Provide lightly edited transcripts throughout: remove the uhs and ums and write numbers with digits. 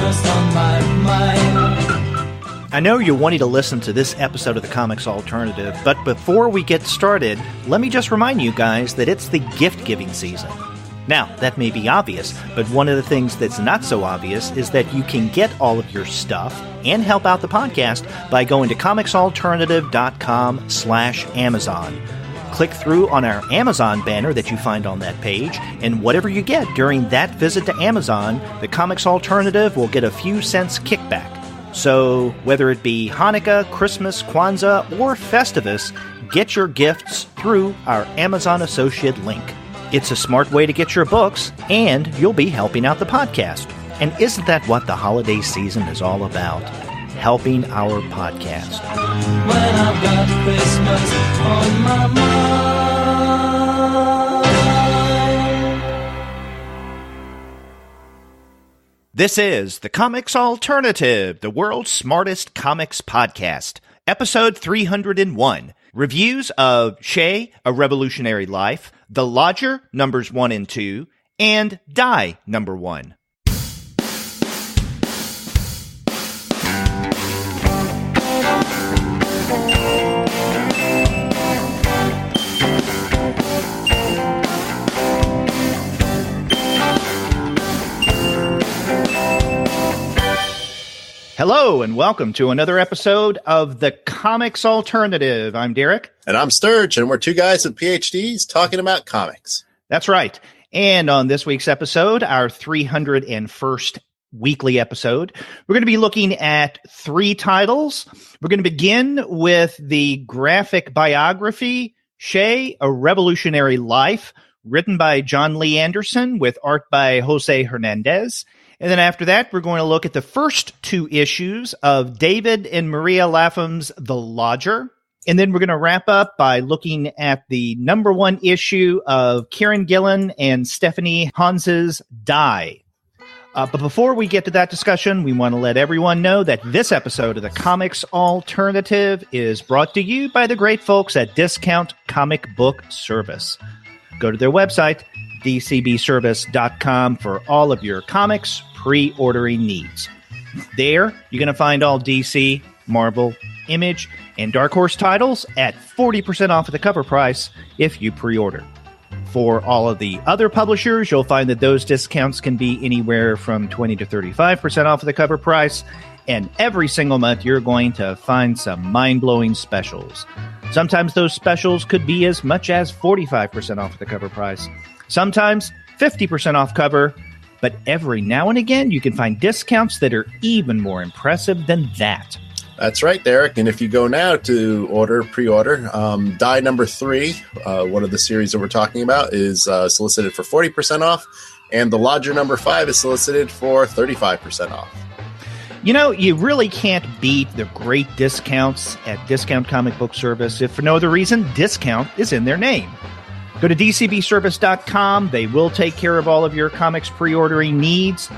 just on my mind. I know you're wanting to listen to this episode of the Comics Alternative, but before we get started, let me just remind you guys that it's the gift-giving season. Now, that may be obvious, but one of the things that's not so obvious is that you can get all of your stuff and help out the podcast by going to comicsalternative.com/Amazon. Click through on our Amazon banner that you find on that page, and whatever you get during that visit to Amazon, the Comics Alternative will get a few cents kickback. So, whether it be Hanukkah, Christmas, Kwanzaa, or Festivus, get your gifts through our Amazon Associate link. It's a smart way to get your books, and you'll be helping out the podcast. And isn't that what the holiday season is all about? Helping our podcast. When I've got Christmas on my mind. This is the Comics Alternative, the world's smartest comics podcast, episode 301. Reviews of Che, A Revolutionary Life, The Lodger, numbers 1 and 2, and Die, number 1. Hello, and welcome to another episode of the Comics Alternative. I'm Derek. And I'm Sterg, and we're two guys with PhDs talking about comics. That's right. And on this week's episode, our 301st weekly episode, we're going to be looking at 3 titles. We're going to begin with the graphic biography, Che, A Revolutionary Life, written by John Lee Anderson with art by José Hernández. And then after that, we're going to look at the first 2 issues of David and Maria Lapham's The Lodger. And then we're going to wrap up by looking at the number 1 issue of Kieron GIllen and Stephanie Hans's Die. But before we get to that discussion, we want to let everyone know that this episode of the Comics Alternative is brought to you by the great folks at Discount Comic Book Service. Go to their website, dcbservice.com, for all of your comics pre-ordering needs. There, you're going to find all DC, Marvel, Image, and Dark Horse titles at 40% off of the cover price if you pre-order. For all of the other publishers, you'll find that those discounts can be anywhere from 20 to 35% off of the cover price, and every single month you're going to find some mind-blowing specials. Sometimes those specials could be as much as 45% off of the cover price. Sometimes 50% off cover, but every now and again you can find discounts that are even more impressive than that. That's right, Derek. And if you go now to pre-order, Die number 3, one of the series that we're talking about, is solicited for 40% off, and The Lodger number 5 is solicited for 35% off. You know, you really can't beat the great discounts at Discount Comic Book Service if for no other reason, discount is in their name. Go to dcbservice.com. They will take care of all of your comics pre-ordering needs.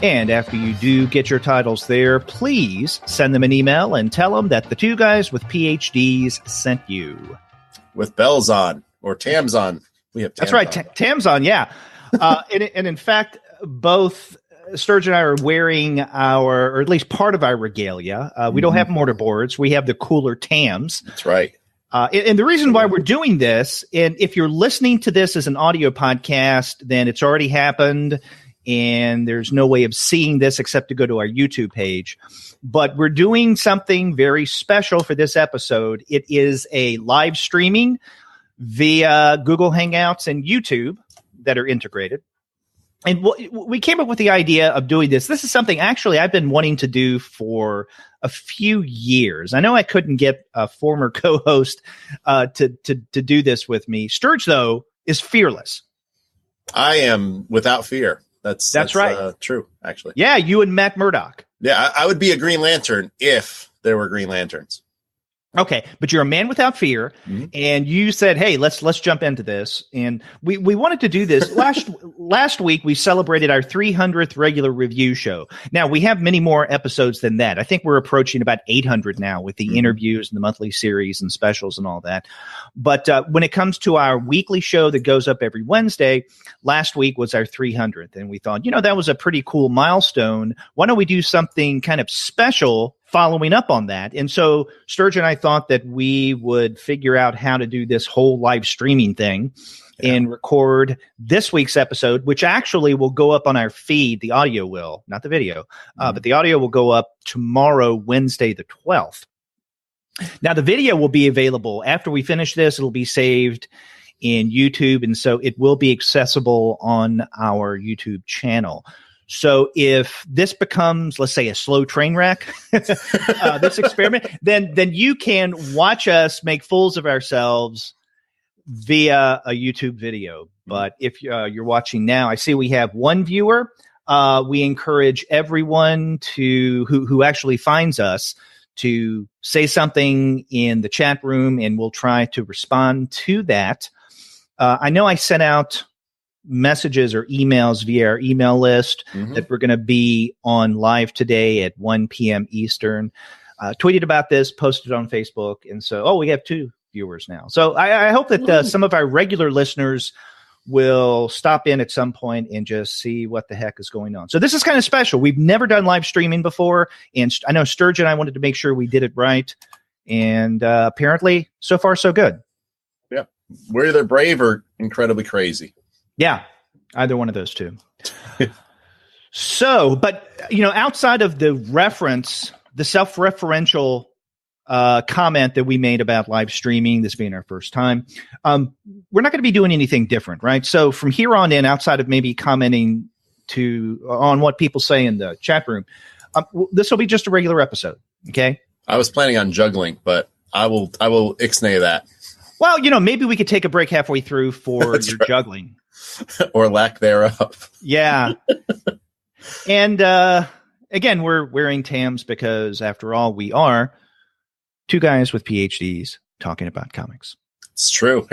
And after you do get your titles there, please send them an email and tell them that the two guys with PhDs sent you. With bells on, or Tams on. We have Tams. That's right, Tams on, yeah. And in fact, both Sturge and I are wearing or at least part of our regalia. We don't have mortarboards. We have the cooler Tams. That's right. And the reason why we're doing this, and if you're listening to this as an audio podcast, then it's already happened, and there's no way of seeing this except to go to our YouTube page. But we're doing something very special for this episode. It is a live streaming via Google Hangouts and YouTube that are integrated. And we came up with the idea of doing this. This is something actually I've been wanting to do for a few years. I know I couldn't get a former co-host to do this with me. Sturge, though, is fearless. I am without fear. That's right. True, actually. Yeah, you and Matt Murdock. Yeah, I would be a Green Lantern if there were Green Lanterns. Okay, but you're a man without fear, and you said, "Hey, let's jump into this." And we wanted to do this last week. We celebrated our 300th regular review show. Now we have many more episodes than that. I think we're approaching about 800 now with the interviews and the monthly series and specials and all that. But when it comes to our weekly show that goes up every Wednesday, last week was our 300th, and we thought, that was a pretty cool milestone. Why don't we do something kind of special following up on that? And so Sturge and I thought that we would figure out how to do this whole live streaming thing and record this week's episode, which actually will go up on our feed. The audio will, not the video, but the audio will go up tomorrow, Wednesday, the 12th. Now, the video will be available after we finish this. It'll be saved in YouTube, and so it will be accessible on our YouTube channel. So if this becomes, let's say, a slow train wreck, this experiment, then you can watch us make fools of ourselves via a YouTube video. But if you're watching now, I see we have one viewer. We encourage everyone who actually finds us to say something in the chat room, and we'll try to respond to that. I know I sent out messages or emails via our email list that we're going to be on live today at 1 p.m. Eastern. Tweeted about this, posted on Facebook. And so, we have 2 viewers now. So I hope that some of our regular listeners will stop in at some point and just see what the heck is going on. So this is kind of special. We've never done live streaming before. And I know Sturge and I wanted to make sure we did it right. And apparently, so far, so good. Yeah. We're either brave or incredibly crazy. Yeah, either one of those two. So, but, outside of the reference, the self-referential comment that we made about live streaming, this being our first time, we're not going to be doing anything different, right? So from here on in, outside of maybe commenting on what people say in the chat room, this will be just a regular episode, okay? I was planning on juggling, but I will ixnay that. Well, maybe we could take a break halfway through for your juggling. Or lack thereof. Yeah. And again, we're wearing Tams because, after all, we are 2 guys with PhDs talking about comics. It's true.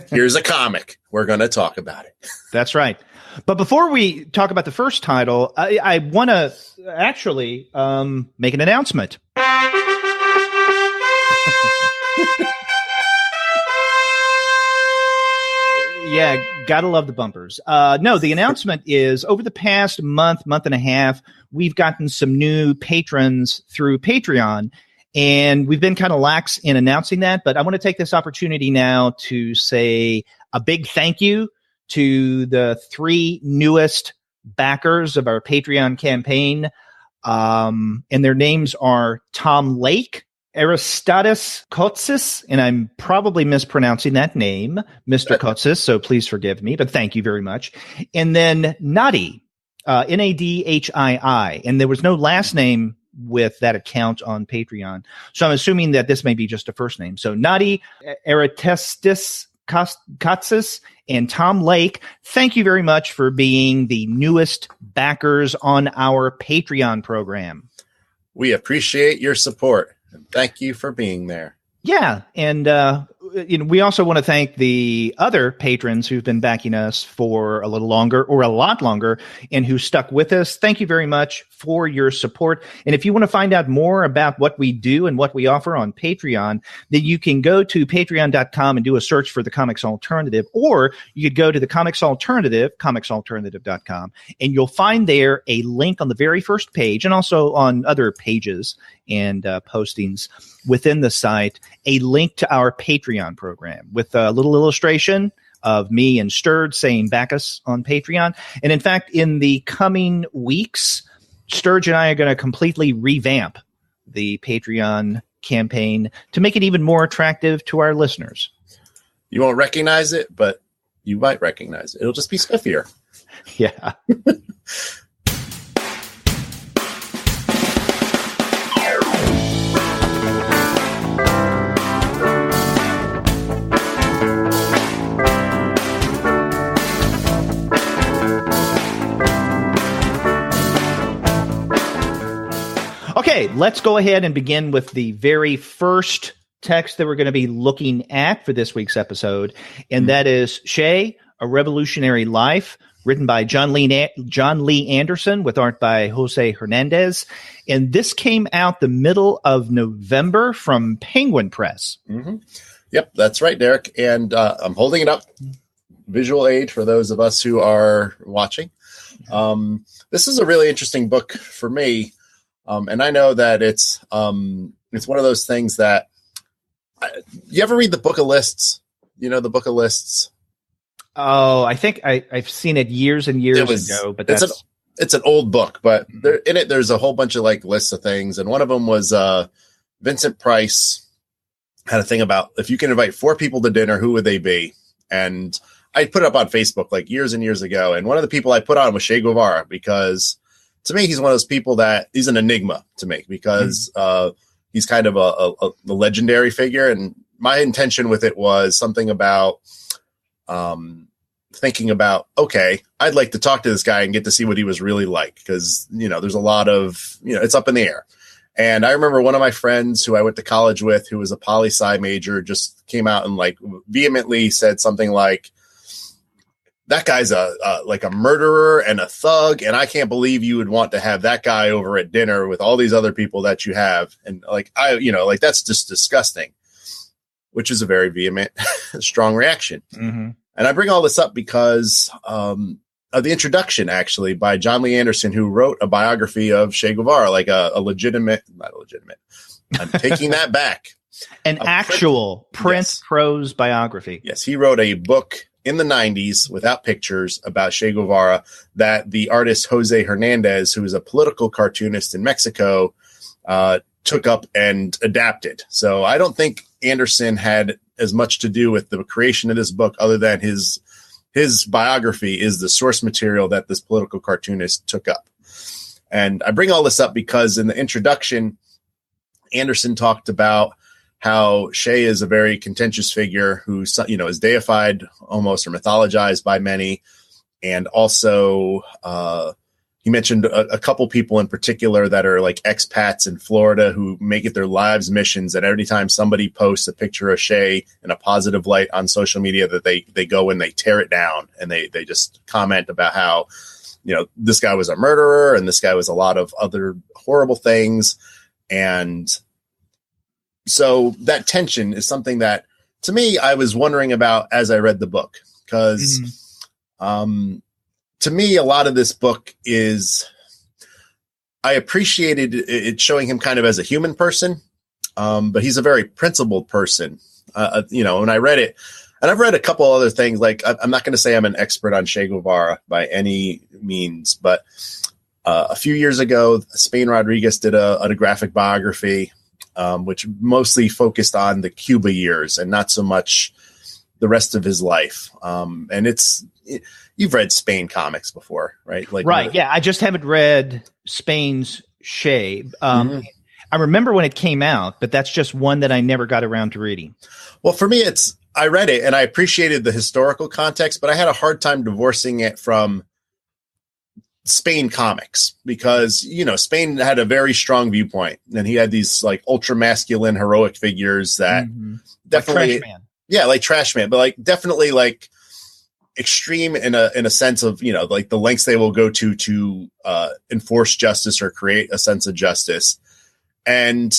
Here's a comic. We're going to talk about it. That's right. But before we talk about the first title, I want to actually make an announcement. Yeah, gotta love the bumpers. No, the announcement is, over the past month and a half, we've gotten some new patrons through Patreon, and we've been kind of lax in announcing that. But I want to take this opportunity now to say a big thank you to the 3 newest backers of our Patreon campaign. And their names are Tom Lake, Aristatus Kotsis, and I'm probably mispronouncing that name, Mr. Kotsis, so please forgive me, but thank you very much. And then Nadi, Nadhii, and there was no last name with that account on Patreon, so I'm assuming that this may be just a first name. So Nadi, Aristatus Kotsis, and Tom Lake, thank you very much for being the newest backers on our Patreon program. We appreciate your support. Thank you for being there. Yeah, and we also want to thank the other patrons who've been backing us for a little longer or a lot longer and who stuck with us. Thank you very much for your support. And if you want to find out more about what we do and what we offer on Patreon, then you can go to patreon.com and do a search for The Comics Alternative, or you could go to The Comics Alternative, comicsalternative.com, and you'll find there a link on the very first page, and also on other pages and postings within the site, a link to our Patreon program with a little illustration of me and Sturge saying back us on Patreon. And in fact, in the coming weeks, Sturge and I are going to completely revamp the Patreon campaign to make it even more attractive to our listeners. You won't recognize it, but you might recognize it. It'll just be spiffier. Yeah. Okay, Okay, let's go ahead and begin with the very first text that we're going to be looking at for this week's episode, and that is Che, A Revolutionary Life, written by John Lee Anderson with art by José Hernández. And this came out the middle of November from Penguin Press. Mm-hmm. Yep, that's right, Derek. And I'm holding it up, visual aid for those of us who are watching. This is a really interesting book for me. And I know that it's one of those things that you ever read the Book of Lists? You know, the Book of Lists. Oh, I think I've seen it years and years ago, but it's an old book, but in it, there's a whole bunch of like lists of things. And one of them was Vincent Price had a thing about if you can invite 4 people to dinner, who would they be? And I put it up on Facebook like years and years ago. And one of the people I put on was Che Guevara, because to me, he's one of those people that he's an enigma to me, because he's kind of a legendary figure. And my intention with it was something about thinking about, okay, I'd like to talk to this guy and get to see what he was really like, because, you know, there's a lot of, you know, it's up in the air. And I remember one of my friends who I went to college with, who was a poli-sci major, just came out and like vehemently said something like, that guy's like a murderer and a thug, and I can't believe you would want to have that guy over at dinner with all these other people that you have. And like, that's just disgusting, which is a very vehement, strong reaction. Mm-hmm. And I bring all this up because of the introduction, actually, by John Lee Anderson, who wrote a biography of Che Guevara, like not illegitimate. I'm taking that back. An actual print prose biography. Yes, he wrote a book in the 90s without pictures about Che Guevara that the artist José Hernández, who is a political cartoonist in Mexico, took up and adapted. So I don't think Anderson had as much to do with the creation of this book, other than his biography is the source material that this political cartoonist took up. And I bring all this up because in the introduction, Anderson talked about how Che is a very contentious figure who, you know, is deified almost or mythologized by many. And also he mentioned a couple people in particular that are like expats in Florida who make it their lives missions that every time somebody posts a picture of Che in a positive light on social media, that they go and they tear it down and they just comment about how, you know, this guy was a murderer and this guy was a lot of other horrible things. And so that tension is something that, to me, I was wondering about as I read the book, because to me, a lot of this book is, I appreciated it showing him kind of as a human person, but he's a very principled person. You know, when I read it, and I've read a couple other things, like I'm not going to say I'm an expert on Che Guevara by any means, but a few years ago, Spain Rodriguez did a graphic biography, which mostly focused on the Cuba years and not so much the rest of his life. And you've read Spain comics before, right? Like, right. Yeah. I just haven't read Spain's Che. I remember when it came out, but that's just one that I never got around to reading. Well, for me, I read it and I appreciated the historical context, but I had a hard time divorcing it from Spain comics, because, you know, Spain had a very strong viewpoint, and he had these like ultra masculine heroic figures that definitely, like Trash Man. Yeah, like Trash Man, but like definitely like extreme in a sense of, you know, like the lengths they will go to enforce justice or create a sense of justice. And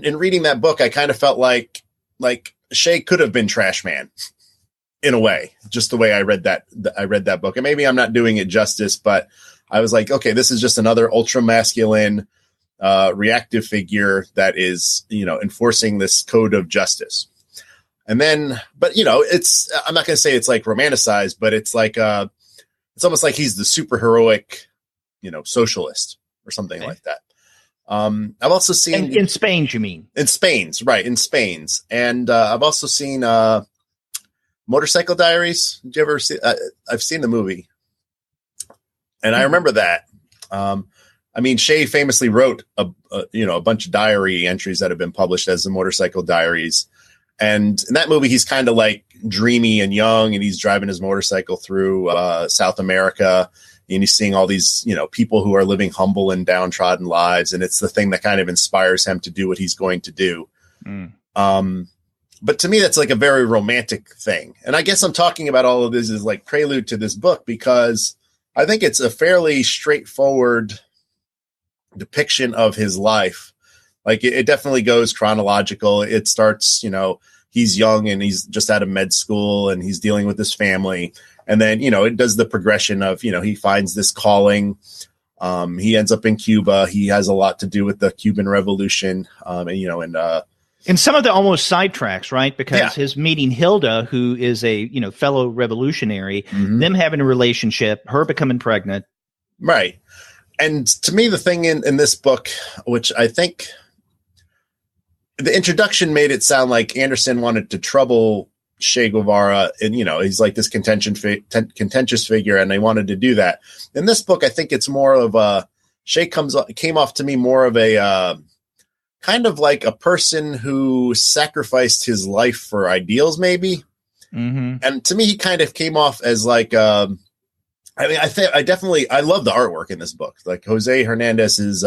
in reading that book, I kind of felt like Che could have been Trash Man in a way, just the way I read that book. And maybe I'm not doing it justice, but I was like, okay, this is just another ultra masculine, reactive figure that is, you know, enforcing this code of justice. And then, but, you know, I'm not going to say it's like romanticized, but it's like, it's almost like he's the super heroic, you know, socialist or something like that. I've also seen in Spain, you mean? In Spain's, right. In Spain's. And I've also seen Motorcycle Diaries. Did you ever see? I've seen the movie, and I remember that. I mean, Che famously wrote a bunch of diary entries that have been published as the Motorcycle Diaries. And in that movie, he's kind of like dreamy and young, and he's driving his motorcycle through South America. and he's seeing all these, people who are living humble and downtrodden lives. And it's the thing that kind of inspires him to do what he's going to do. But to me, that's like a very romantic thing. And I guess I'm talking about all of this as like prelude to this book, because I think it's a fairly straightforward depiction of his life. Like it definitely goes chronological. It starts, he's young and he's just out of med school and he's dealing with his family. And then, it does the progression of, he finds this calling. He ends up in Cuba. He has a lot to do with the Cuban Revolution. And some of the almost sidetracks, right? Because his meeting Hilda, who is a, fellow revolutionary, them having a relationship, her becoming pregnant. Right. And to me, the thing in this book, which I think the introduction made it sound like Anderson wanted to trouble Che Guevara, and he's like this contentious figure, and they wanted to do that. In this book, I think it's more of a came off to me more of a kind of like a person who sacrificed his life for ideals, maybe. And to me, he kind of came off as like I love the artwork in this book. Like José Hernández's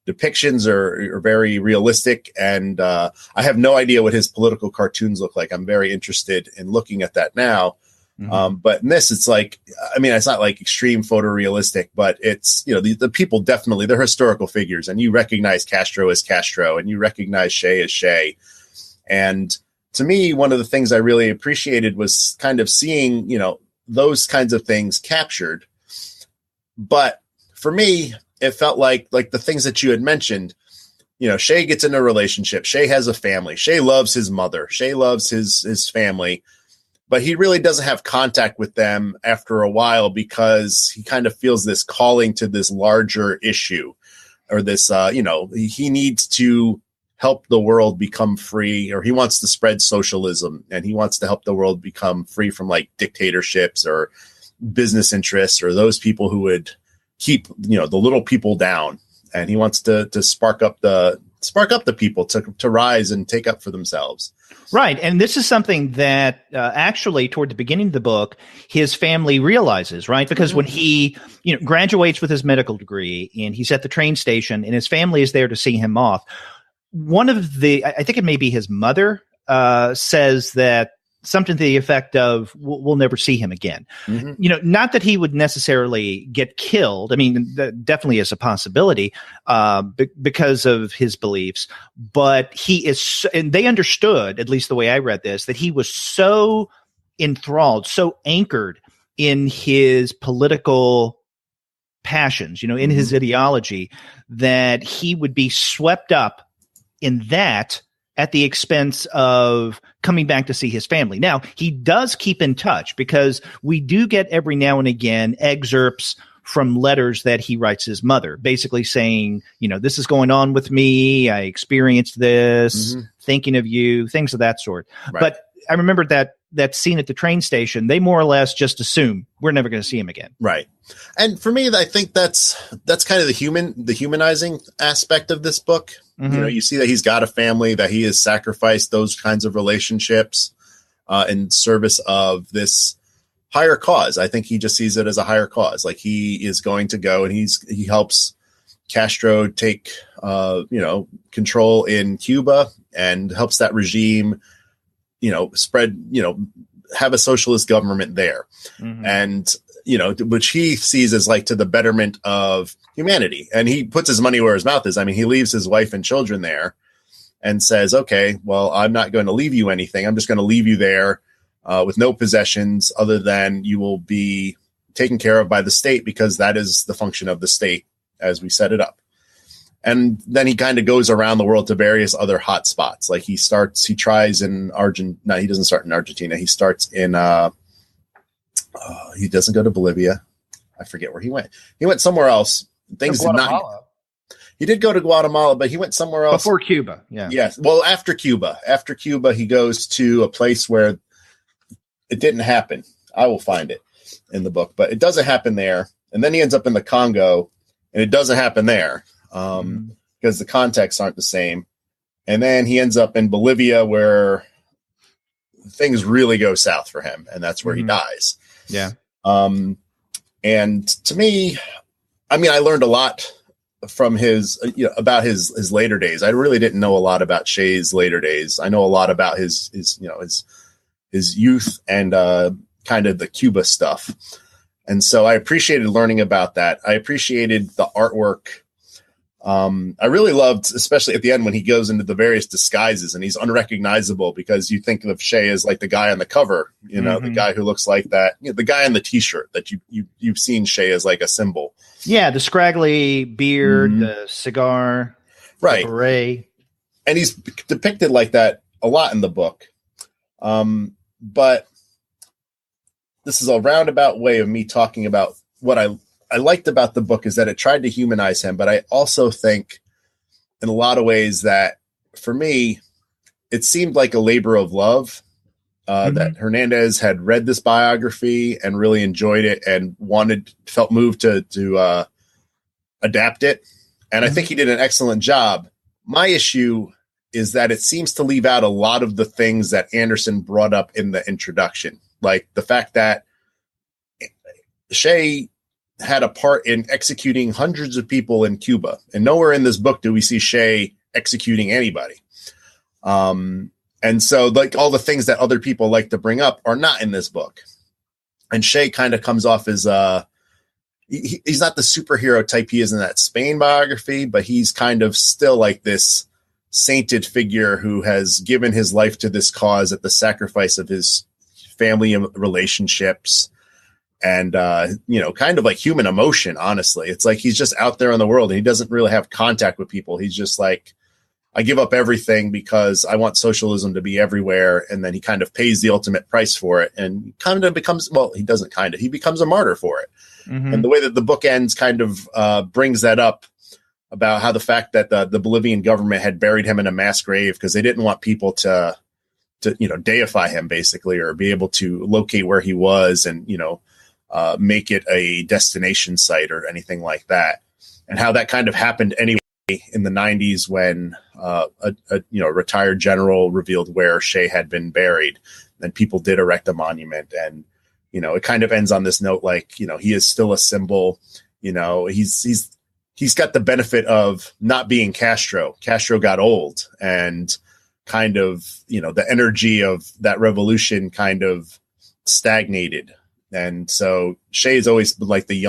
depictions are very realistic, and I have no idea what his political cartoons look like. I'm very interested in looking at that now. But in this, it's like, it's not like extreme photorealistic, but it's, the people definitely, they're historical figures, and you recognize Castro as Castro, and you recognize Che as Che. And to me, one of the things I really appreciated was kind of seeing, those kinds of things captured. But for me, it felt like the things that you had mentioned, Che gets in a relationship. Che has a family. Che loves his mother. Che loves his family, but he really doesn't have contact with them after a while, because he kind of feels this calling to this larger issue, or this, he needs to help the world become free, or he wants to spread socialism, and he wants to help the world become free from like dictatorships or business interests, or those people who would keep, the little people down. And he wants to spark up the people to rise and take up for themselves. Right. And this is something that actually toward the beginning of the book, his family realizes, right? Because when he, graduates with his medical degree and he's at the train station and his family is there to see him off, one of I think it may be his mother, says that something to the effect of, we'll never see him again. Not that he would necessarily get killed. That definitely is a possibility because of his beliefs, but he is, and they understood, at least the way I read this, that he was so enthralled, so anchored in his political passions, in his ideology, that he would be swept up in that at the expense of coming back to see his family. Now, he does keep in touch, because we do get every now and again excerpts from letters that he writes his mother, basically saying, this is going on with me. I experienced this, thinking of you, things of that sort. Right. But I remember that scene at the train station, they more or less just assume we're never going to see him again. Right. And for me, I think that's kind of the humanizing aspect of this book. You see that he's got a family, that he has sacrificed those kinds of relationships in service of this higher cause. I think he just sees it as a higher cause. Like he is going to go and he helps Castro take, control in Cuba, and helps that regime, spread, have a socialist government there. And, which he sees as like to the betterment of humanity. And he puts his money where his mouth is. He leaves his wife and children there and says, okay, well, I'm not going to leave you anything. I'm just going to leave you there with no possessions, other than you will be taken care of by the state, because that is the function of the state as we set it up. And then he kind of goes around the world to various other hot spots. Like he tries in Argentina. No, he doesn't start in Argentina. He starts in, he doesn't go to Bolivia. I forget where he went. He went somewhere else. Things did not. He did go to Guatemala, but he went somewhere else. Before Cuba. Yeah. Yes. Well, after Cuba. After Cuba, he goes to a place where it didn't happen. I will find it in the book, but it doesn't happen there. And then he ends up in the Congo, and it doesn't happen there. Because the contexts aren't the same. And then he ends up in Bolivia, where things really go south for him, and that's where he dies. Yeah. And to me, I mean, I learned a lot from his, about his later days. I really didn't know a lot about Che's later days. I know a lot about his youth and kind of the Cuba stuff. And so I appreciated learning about that. I appreciated the artwork. I really loved, especially at the end when he goes into the various disguises and he's unrecognizable because you think of Che as like the guy on the cover, the guy who looks like that, the guy on the T-shirt that you've seen Che as like a symbol. Yeah, the scraggly beard, the cigar, right, the beret, and he's depicted like that a lot in the book. But this is a roundabout way of me talking about what I liked about the book is that it tried to humanize him, but I also think in a lot of ways that for me, it seemed like a labor of love, that Hernández had read this biography and really enjoyed it and felt moved to adapt it. And I think he did an excellent job. My issue is that it seems to leave out a lot of the things that Anderson brought up in the introduction, like the fact that Che had a part in executing hundreds of people in Cuba. And nowhere in this book do we see Che executing anybody. And so like all the things that other people like to bring up are not in this book. And Che kind of comes off as he's not the superhero type he is in that Spain biography, but he's kind of still like this sainted figure who has given his life to this cause at the sacrifice of his family and relationships. And, kind of like human emotion, honestly. It's like he's just out there in the world and he doesn't really have contact with people. He's just like, I give up everything because I want socialism to be everywhere. And then he kind of pays the ultimate price for it and kind of becomes, he becomes a martyr for it. And the way that the book ends kind of brings that up about how the fact that the Bolivian government had buried him in a mass grave because they didn't want people to deify him basically, or be able to locate where he was and, make it a destination site or anything like that. And how that kind of happened anyway in the 90s when a retired general revealed where Che had been buried. And people did erect a monument. And, it kind of ends on this note, like, he is still a symbol. He's got the benefit of not being Castro. Castro got old and kind of, the energy of that revolution kind of stagnated. And so Che's always been like he's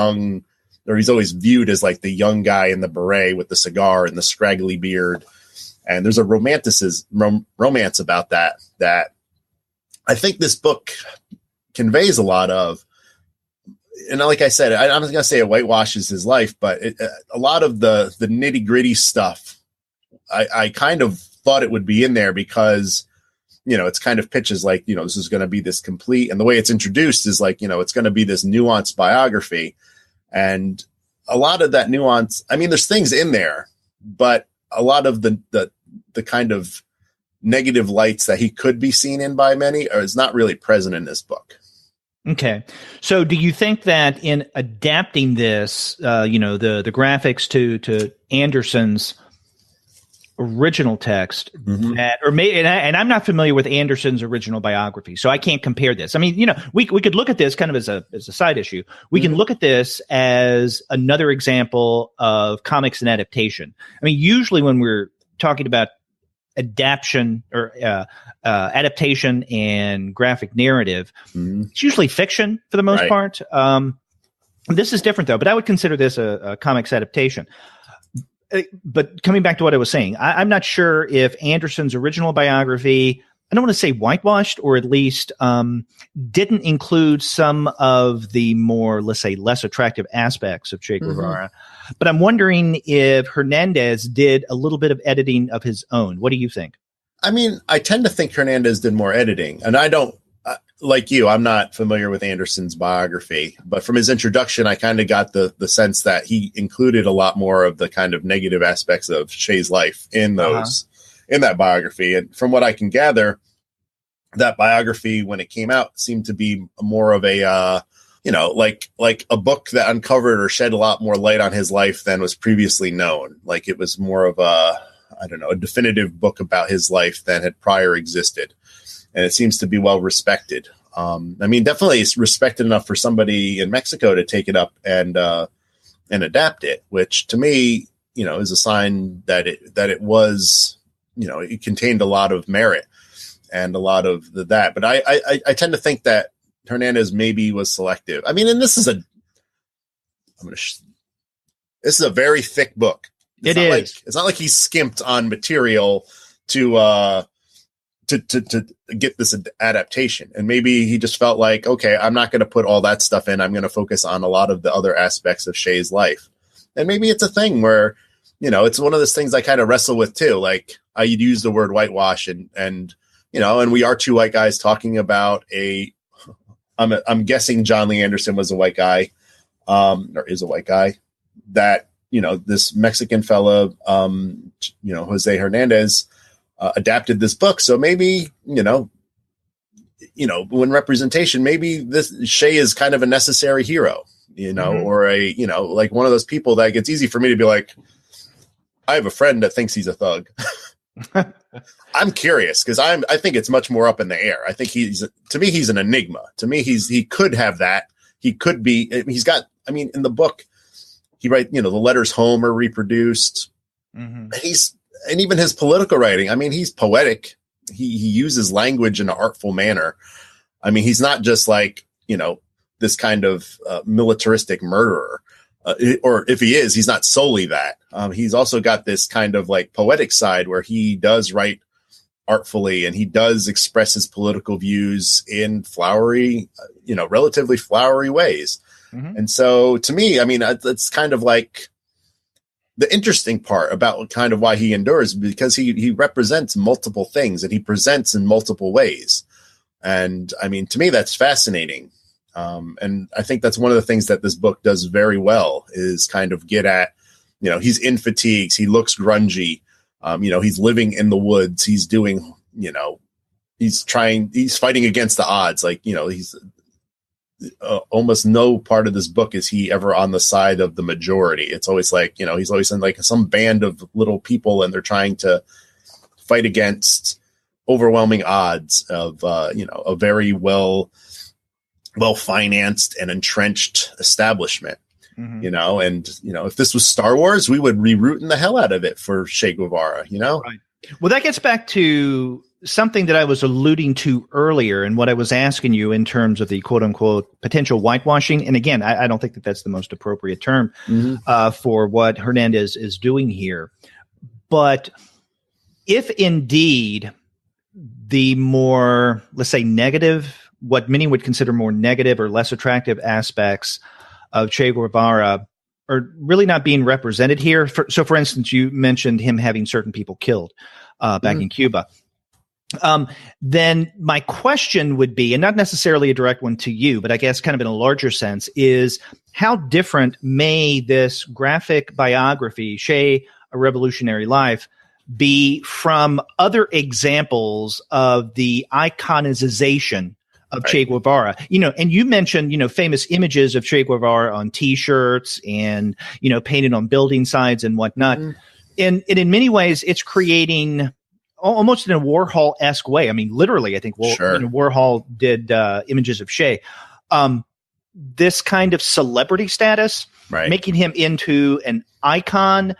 always viewed as like the young guy in the beret with the cigar and the scraggly beard. And there's a romance about that I think this book conveys a lot of. And like I said, I'm not going to say it whitewashes his life, but a lot of the nitty gritty stuff, I kind of thought it would be in there because it's kind of pitches like, this is going to be this complete, and the way it's introduced is like, it's going to be this nuanced biography. And a lot of that nuance, I mean, there's things in there, but a lot of the kind of negative lights that he could be seen in by many is not really present in this book. Okay. So do you think that in adapting this, the graphics to Anderson's original text, and I'm not familiar with Anderson's original biography, so I can't compare this. I mean, we could look at this kind of as a side issue. We can look at this as another example of comics and adaptation. I mean, usually when we're talking about adaptation or adaptation and graphic narrative, it's usually fiction for the most part. This is different though, but I would consider this a comics adaptation. But coming back to what I was saying, I'm not sure if Anderson's original biography, I don't want to say whitewashed, or at least didn't include some of the more, let's say, less attractive aspects of Che Guevara. But I'm wondering if Hernández did a little bit of editing of his own. What do you think? I mean, I tend to think Hernández did more editing, and I don't, like you, I'm not familiar with Anderson's biography, but from his introduction, I kind of got the sense that he included a lot more of the kind of negative aspects of Che's life in that biography. And from what I can gather, that biography, when it came out, seemed to be more of a, like a book that uncovered or shed a lot more light on his life than was previously known. Like it was more of a definitive book about his life than had prior existed. And it seems to be well respected. I mean, definitely it's respected enough for somebody in Mexico to take it up and adapt it, which to me, you know, is a sign that it was, you know, it contained a lot of merit and a lot of that. But I tend to think that Hernández maybe was selective. I mean, and this is a very thick book. It's not like he skimped on material to get this adaptation. And maybe he just felt like, okay, I'm not going to put all that stuff in. I'm going to focus on a lot of the other aspects of Che's life. And maybe it's a thing where, you know, it's one of those things I kind of wrestle with too. Like I use the word whitewash and, you know, and we are two white guys talking about I'm guessing John Lee Anderson was a white guy, or is a white guy, that, you know, this Mexican fella, you know, José Hernández, adapted this book. So maybe, you know, when representation, maybe this Che is kind of a necessary hero, you know, or a, you know, like one of those people that it's easy for me to be like, I have a friend that thinks he's a thug. I'm curious because I think it's much more up in the air. I think he's an enigma. To me, he could have that. He could be, he's got, I mean, in the book, he writes, you know, the letters home are reproduced. And even his political writing, I mean, he's poetic. He uses language in an artful manner. I mean, he's not just like, you know, this kind of militaristic murderer. Or if he is, he's not solely that. He's also got this kind of like poetic side where he does write artfully and he does express his political views in flowery, you know, relatively flowery ways. And so to me, I mean, that's kind of like the interesting part about kind of why he endures, because he represents multiple things and he presents in multiple ways. And I mean, to me, that's fascinating. And I think that's one of the things that this book does very well is kind of get at, you know, he's in fatigues. He looks grungy. You know, he's living in the woods. He's doing, you know, he's fighting against the odds. Like, you know, he's almost no part of this book is he ever on the side of the majority. It's always like, you know, he's always in like some band of little people and they're trying to fight against overwhelming odds of, you know, a very well-financed and entrenched establishment, you know, and, you know, if this was Star Wars, we would rerooting the hell out of it for Che Guevara, you know? Right. Well, that gets back to something that I was alluding to earlier and what I was asking you in terms of the quote unquote potential whitewashing. And again, I don't think that that's the most appropriate term for what Hernández is doing here. But if indeed the more, let's say, negative, what many would consider more negative or less attractive aspects of Che Guevara are really not being represented here. So, for instance, you mentioned him having certain people killed back in Cuba. Then my question would be, and not necessarily a direct one to you, but I guess kind of in a larger sense, is how different may this graphic biography, Che, A Revolutionary Life, be from other examples of the iconization of Che Guevara, you know, and you mentioned, you know, famous images of Che Guevara on T-shirts and, you know, painted on building sides and whatnot. And in many ways, it's creating almost in a Warhol-esque way. I mean, literally, I think you know, Warhol did images of Che. This kind of celebrity status, making him into an icon,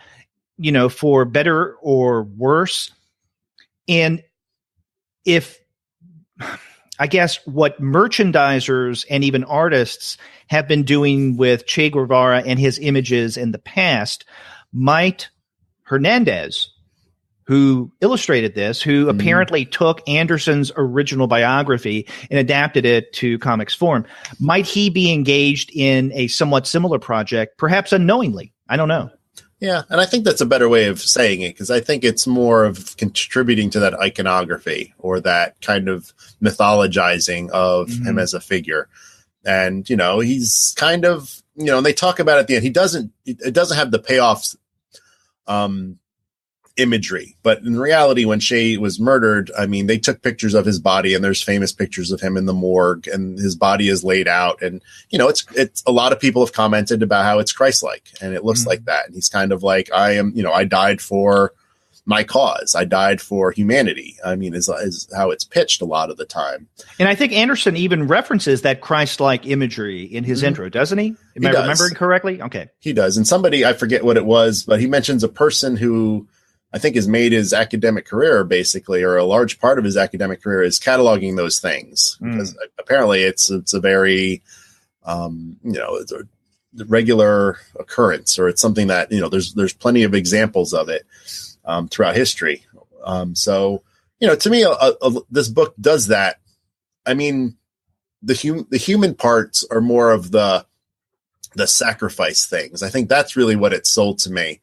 you know, for better or worse. And I guess what merchandisers and even artists have been doing with Che Guevara and his images in the past, might Hernández, who illustrated this, who apparently took Anderson's original biography and adapted it to comics form, might he be engaged in a somewhat similar project, perhaps unknowingly? I don't know. Yeah, and I think that's a better way of saying it, because I think it's more of contributing to that iconography or that kind of mythologizing of him as a figure. And, you know, he's kind of, you know, and they talk about it at the end. It doesn't have the payoffs imagery, but in reality, when Che was murdered, I mean, they took pictures of his body and there's famous pictures of him in the morgue and his body is laid out. And, you know, it's a lot of people have commented about how it's Christ-like and it looks like that. And he's kind of like, I am, you know, I died for, my cause. I died for humanity. I mean, is how it's pitched a lot of the time. And I think Anderson even references that Christ-like imagery in his intro, doesn't he? Am I remembering correctly? Okay. He does. And somebody, I forget what it was, but he mentions a person who I think has made his academic career basically, or a large part of his academic career is cataloging those things. Because apparently it's a very, it's a regular occurrence, or it's something that, there's plenty of examples of it throughout history. So, to me, this book does that. I mean, the human parts are more of the sacrifice things. I think that's really what it sold to me.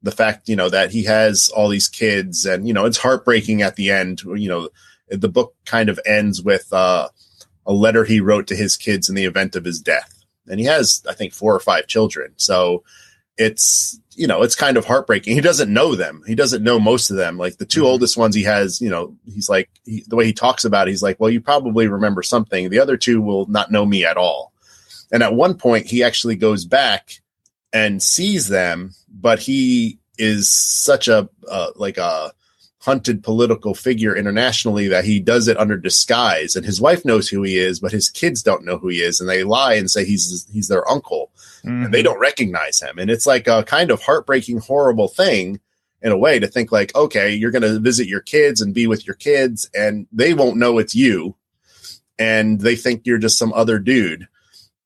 The fact, that he has all these kids, and, it's heartbreaking at the end. The book kind of ends with a letter he wrote to his kids in the event of his death. And he has, I think, 4 or 5 children. So it's, it's kind of heartbreaking. He doesn't know them. He doesn't know most of them. Like the 2 oldest ones he has, he's like, the way he talks about it, he's like, well, you probably remember something. The other 2 will not know me at all. And at one point he actually goes back and sees them, but he is such a hunted political figure internationally that he does it under disguise, and his wife knows who he is, but his kids don't know who he is, and they lie and say he's their uncle, and they don't recognize him. And it's like a kind of heartbreaking, horrible thing in a way to think like, okay, you're going to visit your kids and be with your kids, and they won't know it's you, and they think you're just some other dude.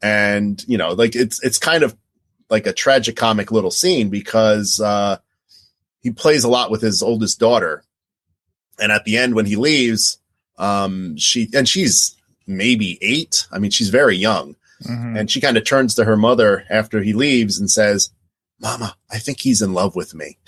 And it's kind of like a tragicomic little scene, because he plays a lot with his oldest daughter. And at the end, when he leaves, she's maybe 8. I mean, she's very young. And she kind of turns to her mother after he leaves and says, "Mama, I think he's in love with me,"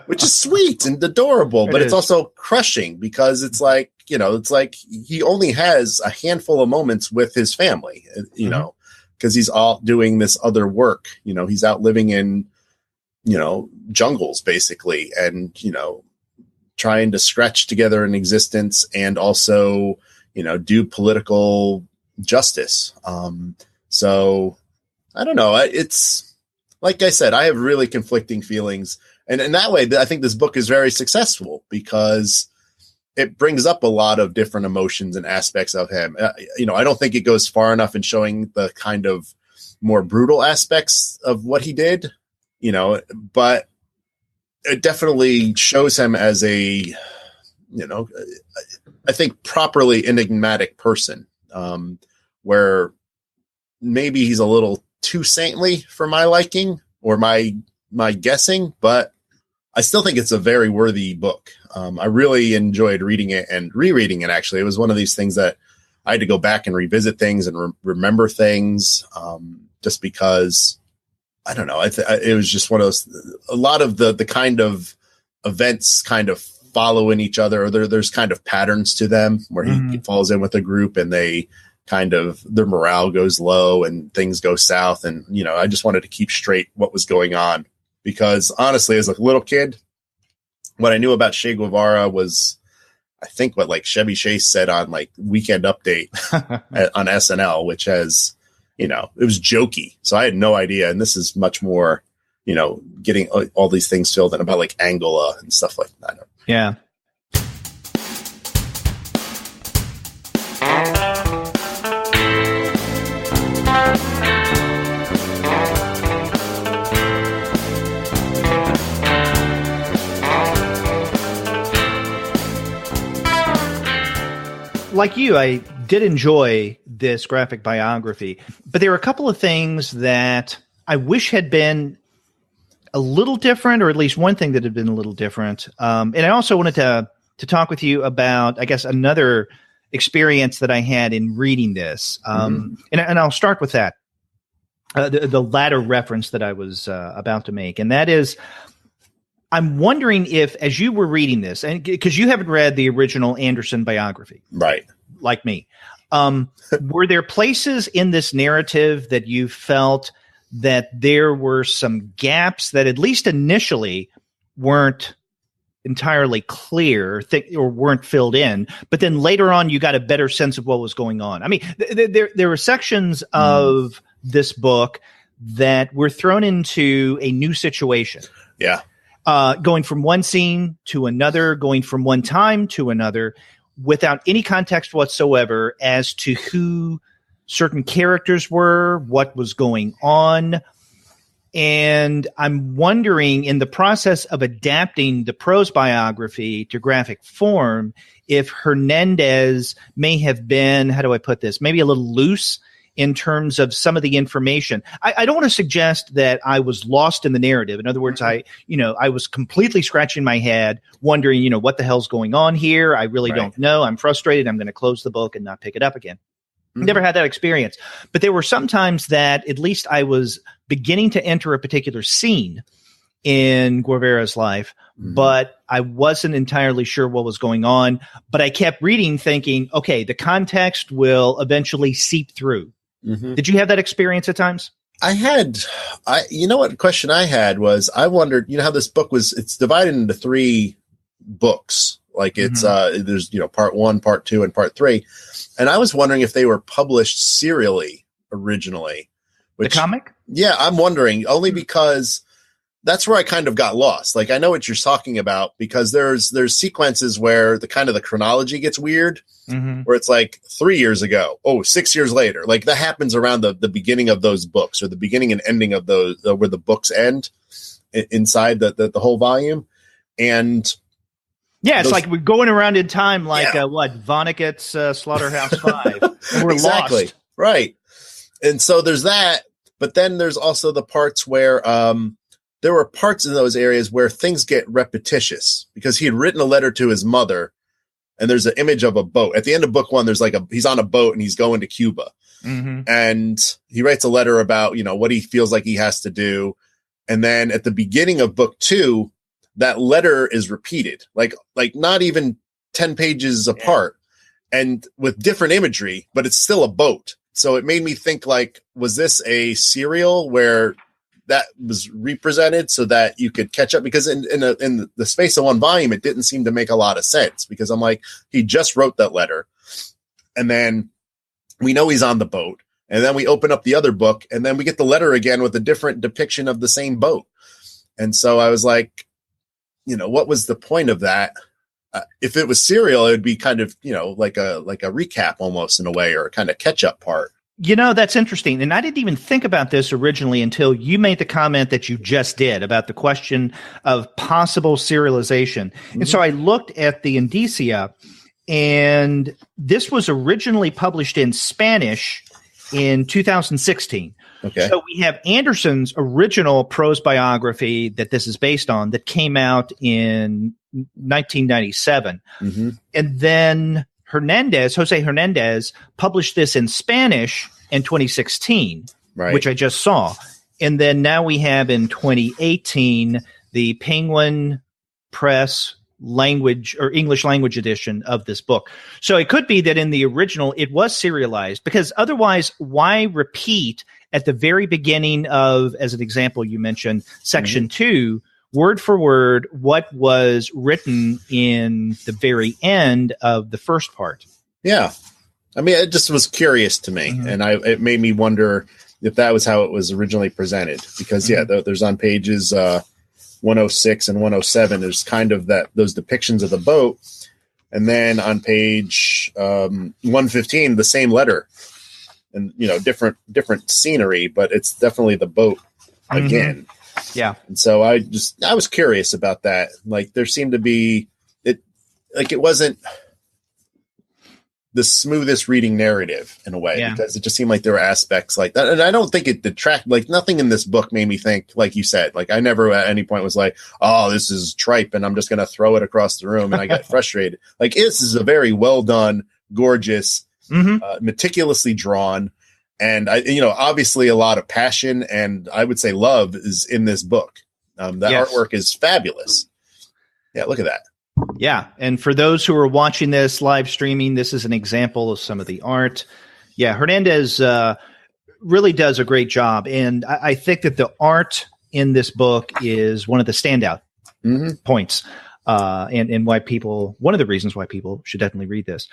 which is sweet and adorable, but it's also crushing, because it's like, it's like he only has a handful of moments with his family, because he's all doing this other work. He's out living in, jungles basically, and, trying to scratch together an existence, and also, do political justice. So I don't know. It's like I said, I have really conflicting feelings. And in that way, I think this book is very successful, because it brings up a lot of different emotions and aspects of him. I don't think it goes far enough in showing the kind of more brutal aspects of what he did, but it definitely shows him as a, I think properly enigmatic person, where maybe he's a little too saintly for my liking or my guessing, but I still think it's a very worthy book. I really enjoyed reading it and rereading it. Actually, it was one of these things that I had to go back and revisit things and remember things, just because, I don't know. It was just one of those, a lot of the kind of events kind of follow in each other, or there's kind of patterns to them where he falls in with a group and they kind of, their morale goes low and things go south. And, I just wanted to keep straight what was going on, because honestly, as a little kid, what I knew about Che Guevara was, I think, what like Chevy Chase said on like Weekend Update on SNL, which has, it was jokey. So I had no idea. And this is much more, getting all these things filled in about like Angola and stuff like that. Yeah. Like you, I did enjoy this graphic biography, but there were a couple of things that I wish had been a little different, or at least one thing that had been a little different. And I also wanted to talk with you about, I guess, another experience that I had in reading this. And I'll start with that, the latter reference that I was about to make. And that is, I'm wondering if, as you were reading this, and because you haven't read the original Anderson biography, right, like me, were there places in this narrative that you felt that there were some gaps that, at least initially, weren't entirely clear or weren't filled in, but then later on you got a better sense of what was going on? I mean, there were sections of this book that were thrown into a new situation. Yeah. going from one scene to another, going from one time to another, without any context whatsoever as to who certain characters were, what was going on. And I'm wondering, in the process of adapting the prose biography to graphic form, if Hernández may have been, how do I put this, maybe a little loose in terms of some of the information. I don't want to suggest that I was lost in the narrative. In other words, I was completely scratching my head, wondering, what the hell's going on here? I really don't know. I'm frustrated. I'm going to close the book and not pick it up again. Never had that experience. But there were some times that at least I was beginning to enter a particular scene in Guevara's life, but I wasn't entirely sure what was going on. But I kept reading thinking, okay, the context will eventually seep through. Did you have that experience at times? What question I had was, I wondered, how this book it's divided into 3 books. Like it's, there's, part 1, part 2, and part 3. And I was wondering if they were published serially originally. The comic? Yeah, I'm wondering, only because that's where I kind of got lost. Like, I know what you're talking about, because there's sequences where the chronology gets weird, where it's like 3 years ago, 6 years later. Like, that happens around the beginning of those books, or the beginning and ending of those, where the books end inside the whole volume. And yeah, it's like we're going around in time, like Vonnegut's Slaughterhouse 5. And we're lost. Right. And so there's that, but then there's also the parts where there were parts in those areas where things get repetitious, because he had written a letter to his mother, and there's an image of a boat. At the end of book 1, there's he's on a boat and he's going to Cuba. And he writes a letter about, what he feels like he has to do. And then at the beginning of book 2, that letter is repeated, like not even 10 pages apart, and with different imagery, but it's still a boat. So it made me think, like, was this a serial where that was represented so that you could catch up? Because in the space of one volume, it didn't seem to make a lot of sense, because I'm like, he just wrote that letter, and then we know he's on the boat, and then we open up the other book, and then we get the letter again with a different depiction of the same boat. And so I was like, what was the point of that? If it was serial, it would be kind of, like a recap almost, in a way, or a kind of catch up part. That's interesting. And I didn't even think about this originally until you made the comment that you just did about the question of possible serialization. And so I looked at the indicia, and this was originally published in Spanish in 2016. Okay. So we have Anderson's original prose biography that this is based on, that came out in 1997. And then José Hernández published this in Spanish in 2016, which I just saw. And then now we have in 2018, the Penguin Press language or English language edition of this book. So it could be that in the original, it was serialized, because otherwise, why repeat at the very beginning of, as an example, you mentioned section 2, word for word, what was written in the very end of the first part? Yeah. I mean, it just was curious to me, and it made me wonder if that was how it was originally presented, because there's on pages 106 and 107, there's kind of those depictions of the boat. And then on page 115, the same letter, and different scenery, but it's definitely the boat again. Yeah. And so I was curious about that. Like, there seemed to be it wasn't the smoothest reading narrative in a way, because it just seemed like there were aspects like that. And I don't think it detracted, like, nothing in this book made me think, like you said, like, I never at any point was like, oh, this is tripe and I'm just going to throw it across the room. And I got frustrated. Like, this is a very well done, gorgeous, meticulously drawn. And obviously a lot of passion and I would say love is in this book. Artwork is fabulous. Yeah. Look at that. Yeah. And for those who are watching this live streaming, this is an example of some of the art. Yeah. Hernández really does a great job. And I think that the art in this book is one of the standout points. And why one of the reasons why people should definitely read this.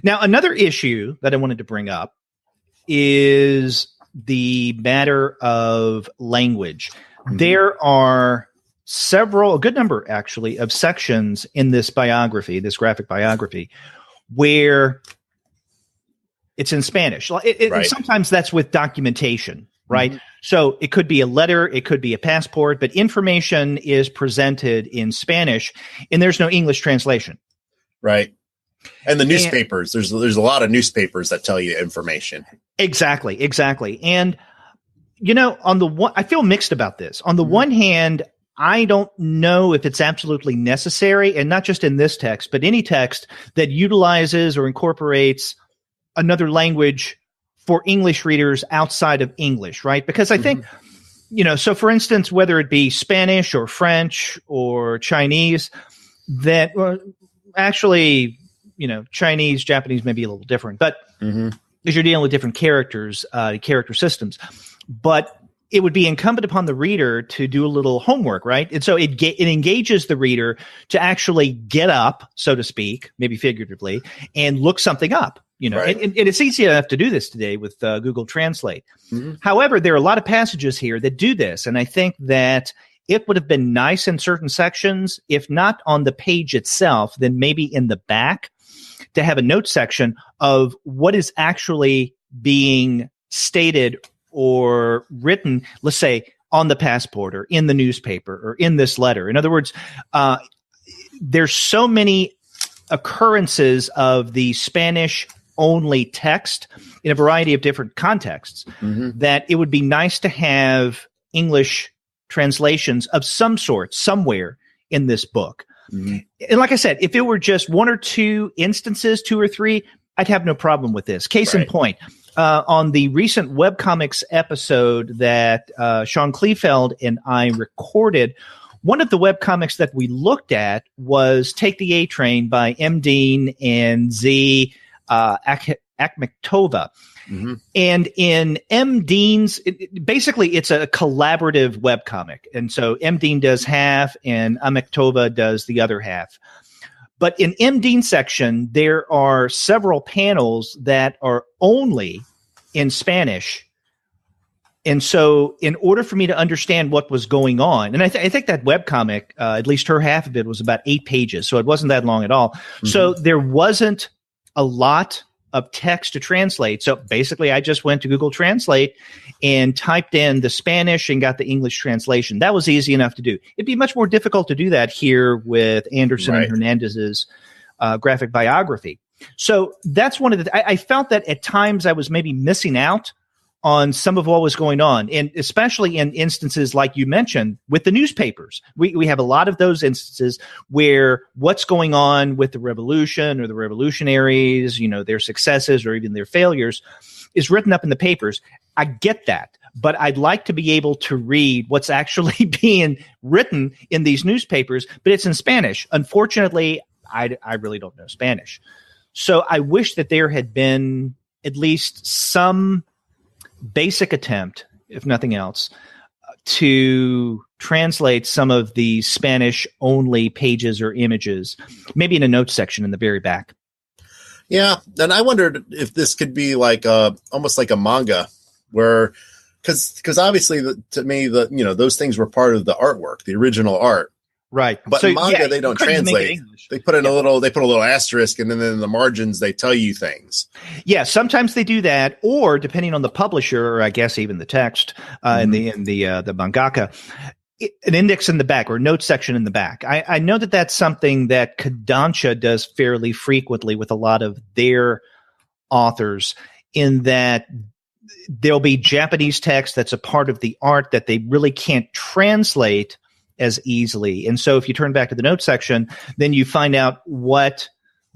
Now, another issue that I wanted to bring up is the matter of language. There are a good number actually, of sections in this biography, this graphic biography, where it's in Spanish. Right. Sometimes that's with documentation, right? Mm-hmm. So it could be a letter, it could be a passport, but information is presented in Spanish, and there's no English translation. Right. And the newspapers, there's a lot of newspapers that tell you information. Exactly. And, on the one, I feel mixed about this. On the one hand, I don't know if it's absolutely necessary, and not just in this text, but any text that utilizes or incorporates another language for English readers outside of English, right? Because I think, so for instance, whether it be Spanish or French or Chinese, that actually, Chinese, Japanese may be a little different, but because you're dealing with different characters, character systems, but it would be incumbent upon the reader to do a little homework, right? And so it engages the reader to actually get up, so to speak, maybe figuratively, and look something up. Right. And it's easy enough to do this today with Google Translate. Mm-hmm. However, there are a lot of passages here that do this, and I think that it would have been nice in certain sections, if not on the page itself, then maybe in the back, to have a note section of what is actually being stated or written, let's say, on the passport or in the newspaper or in this letter. In other words, there's so many occurrences of the Spanish-only text in a variety of different contexts that it would be nice to have English translations of some sort somewhere in this book. And like I said, if it were just one or two instances, 2 or 3, I'd have no problem with this. Case in point, on the recent webcomics episode that Sean Kleefeld and I recorded, one of the webcomics that we looked at was Take the A Train by M. Dean and Z. Akhmetova. And in M. Dean's, basically it's a collaborative webcomic. And so M. Dean does half and Akhmetova does the other half. But in M. Dean's section, there are several panels that are only in Spanish. And so in order for me to understand what was going on, and I think that webcomic, at least her half of it, was about 8 pages. So it wasn't that long at all. So there wasn't a lot of text to translate. So basically I just went to Google Translate and typed in the Spanish and got the English translation. That was easy enough to do. It'd be much more difficult to do that here with Anderson and Hernandez's graphic biography. So that's one of the, I felt that at times I was maybe missing out on some of what was going on, and especially in instances like you mentioned with the newspapers. We have a lot of those instances where what's going on with the revolution or the revolutionaries, their successes or even their failures, is written up in the papers. I get that, but I'd like to be able to read what's actually being written in these newspapers, but it's in Spanish. Unfortunately, I really don't know Spanish. So I wish that there had been at least some basic attempt, if nothing else, to translate some of the Spanish-only pages or images, maybe in a notes section in the very back. Yeah, and I wondered if this could be like almost like a manga, where because obviously to me those things were part of the artwork, the original art. Right. But so, manga, they don't translate. They put in a little asterisk, and then in the margins, they tell you things. Yeah. Sometimes they do that, or depending on the publisher, or I guess even the text, in the mangaka, an index in the back or a note section in the back. I know that that's something that Kodansha does fairly frequently with a lot of their authors, in that there'll be Japanese text that's a part of the art that they really can't translate as easily. And so if you turn back to the note section, then you find out what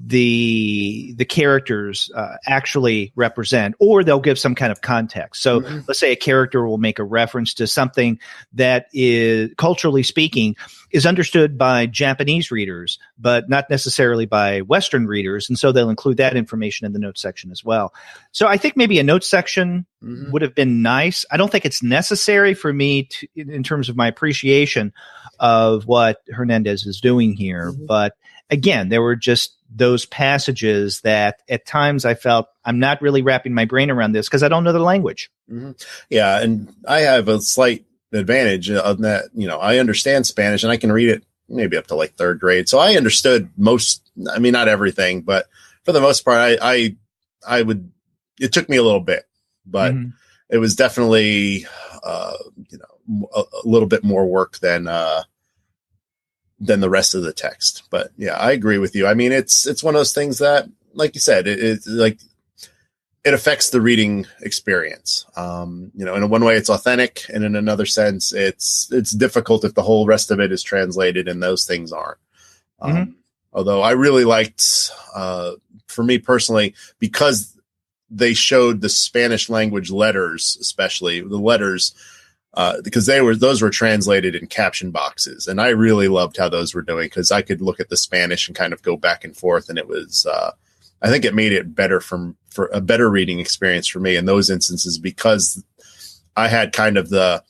the characters actually represent, or they'll give some kind of context. So let's say a character will make a reference to something that is, culturally speaking, is understood by Japanese readers, but not necessarily by Western readers. And so they'll include that information in the note section as well. So I think maybe a note section would have been nice. I don't think it's necessary for me to, in terms of my appreciation of what Hernández is doing here. But again, there were just those passages that at times I felt I'm not really wrapping my brain around this because I don't know the language. Yeah, and I have a slight advantage of that. I understand Spanish and I can read it maybe up to like third grade. So I understood not everything, but for the most part, I would, it took me a little bit, but it was definitely, a little bit more work than the rest of the text. But yeah, I agree with you. I mean, it's one of those things that, like you said, it affects the reading experience. In one way it's authentic, and in another sense, it's difficult if the whole rest of it is translated and those things aren't. Although I really liked, for me personally, because they showed the Spanish language letters, especially the letters, because those were translated in caption boxes, and I really loved how those were doing, because I could look at the Spanish and kind of go back and forth, and it was, I think it made it better for a better reading experience for me in those instances, because I had kind of the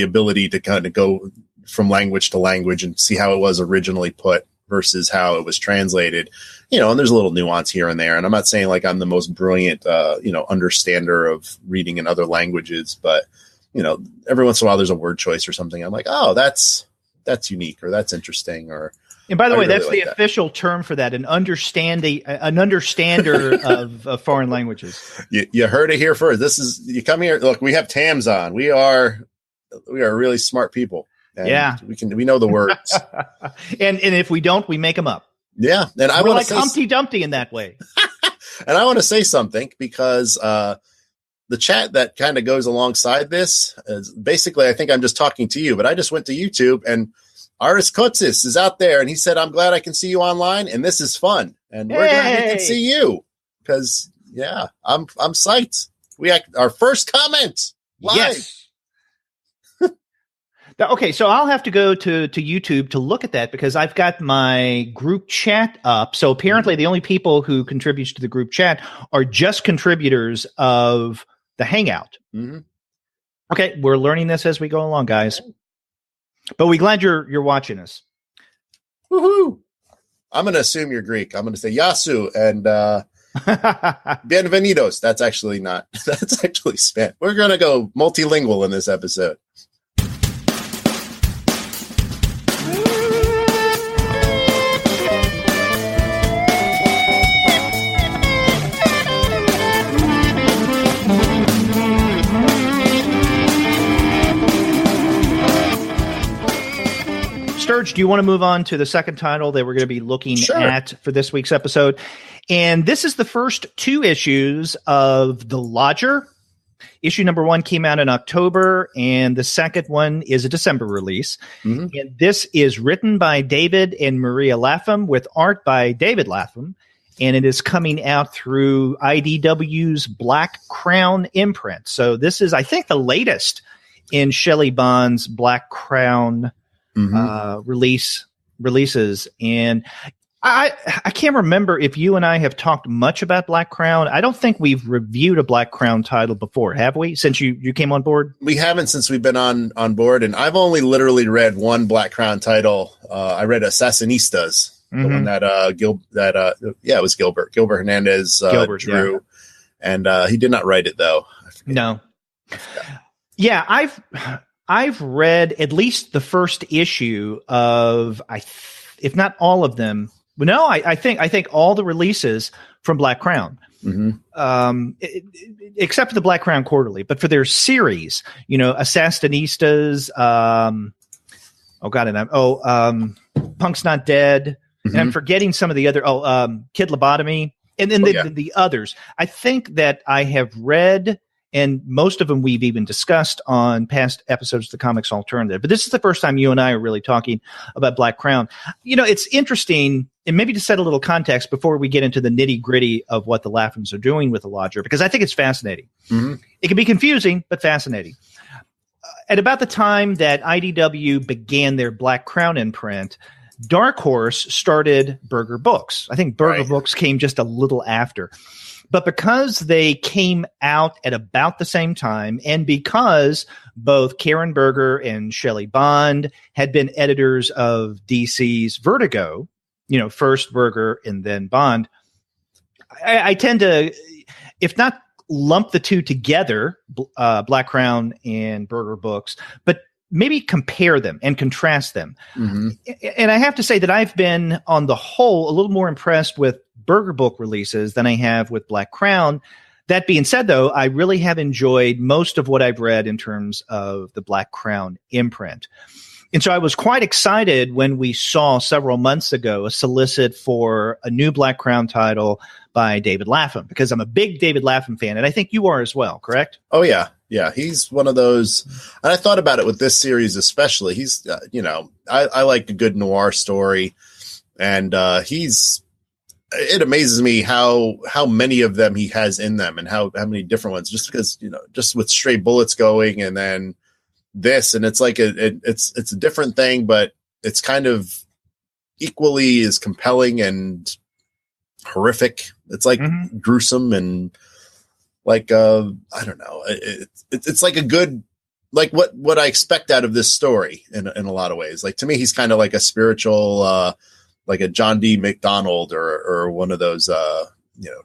ability to kind of go from language to language and see how it was originally put versus how it was translated, and there's a little nuance here and there. And I'm not saying like I'm the most brilliant, understander of reading in other languages, but every once in a while there's a word choice or something. I'm like, oh, that's unique, or that's interesting. And by the way, that's the official term for that, an understander of foreign languages. You heard it here first. You come here. Look, we have TAMs on. We are really smart people. And we know the words. and if we don't, we make them up. Yeah. And we're like Humpty Dumpty in that way. And I want to say something, because the chat that kind of goes alongside this is basically, I think I'm just talking to you, but I just went to YouTube, and Aris Kotsis is out there, and he said, I'm glad I can see you online, and this is fun. And we're glad we can see you, because, I'm psyched. Our first comment live. Yes. Okay, so I'll have to go to YouTube to look at that, because I've got my group chat up. So apparently the only people who contribute to the group chat are just contributors of the Hangout. Okay, we're learning this as we go along, guys. But we're glad you're watching us. Woohoo! I'm going to assume you're Greek. I'm going to say Yasu and bienvenidos. That's actually Spanish. We're going to go multilingual in this episode. Sturge, do you want to move on to the second title that we're going to be looking at for this week's episode? And this is the first two issues of The Lodger. Issue number 1 came out in October, and the second one is a December release. And this is written by David and Maria Lapham with art by David Lapham, and it is coming out through IDW's Black Crown imprint. So this is, I think, the latest in Shelley Bond's Black Crown releases. And I can't remember if you and I have talked much about Black Crown. I don't think we've reviewed a Black Crown title before, have we? Since you came on board? We haven't, since we've been on board. And I've only literally read one Black Crown title. I read Assassinistas, the one that it was Gilbert Hernández drew, and he did not write it though. No. Yeah, I've read at least the first issue of, if not all of them. No, I think all the releases from Black Crown, except for the Black Crown Quarterly. But for their series, Assassinistas, Punk's Not Dead, and I'm forgetting some of the other. Kid Lobotomy, and then the others. I think that I have read. And most of them we've even discussed on past episodes of the Comics Alternative. But this is the first time you and I are really talking about Black Crown. It's interesting, and maybe to set a little context before we get into the nitty-gritty of what the Laphams are doing with the Lodger, because I think it's fascinating. It can be confusing, but fascinating. At about the time that IDW began their Black Crown imprint, Dark Horse started Burger Books. I think Burger Books came just a little after. But because they came out at about the same time, and because both Kieron Berger and Shelley Bond had been editors of DC's Vertigo, first Berger and then Bond, I tend to, if not lump the two together, Black Crown and Burger Books, but maybe compare them and contrast them. Mm-hmm. And I have to say that I've been, on the whole, a little more impressed with Burger Book releases than I have with Black Crown. That being said, though, I really have enjoyed most of what I've read in terms of the Black Crown imprint. And so I was quite excited when we saw several months ago a solicit for a new Black Crown title by David Lapham, because I'm a big David Lapham fan, and I think you are as well, correct? Oh, yeah. Yeah, he's one of those. And I thought about it with this series especially. He's, I like a good noir story. And it amazes me how many of them he has in them, and how many different ones, just because, just with Stray Bullets going, and then this, and it's like it's a different thing, but it's kind of equally as compelling and horrific. It's like gruesome and like I don't know. It's like a good, like what I expect out of this story in a lot of ways. Like, to me, he's kind of like a spiritual, like a John D. McDonald or one of those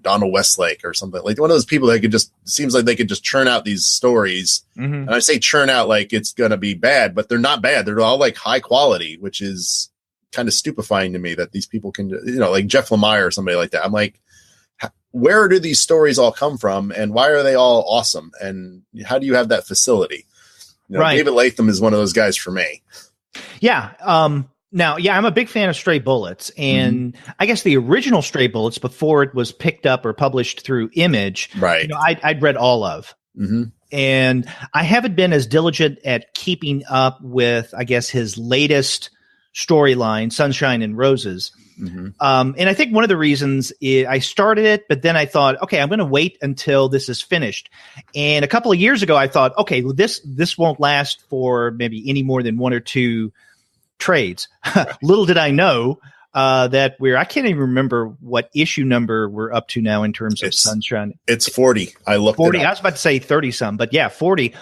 Donald Westlake or something, like one of those people that seems like they could just churn out these stories. Mm-hmm. And I say churn out like it's going to be bad, but they're not bad. They're all like high quality, which is kind of stupefying to me that these people can, like Jeff Lemire or somebody like that. I'm like, where do these stories all come from, and why are they all awesome? And how do you have that facility? Right. David Latham is one of those guys for me. Yeah. Now, I'm a big fan of Stray Bullets, and I guess the original Stray Bullets, before it was picked up or published through Image, right? I'd read all of, and I haven't been as diligent at keeping up with, I guess, his latest storyline, Sunshine and Roses. And I think one of the reasons is I started it, but then I thought, okay, I'm going to wait until this is finished. And a couple of years ago, I thought, okay, this won't last for maybe any more than one or two trades. Little did I know that I can't even remember what issue number we're up to now in terms of Sunshine. It's 40. I looked 40. I was about to say 30 some, but yeah, 40.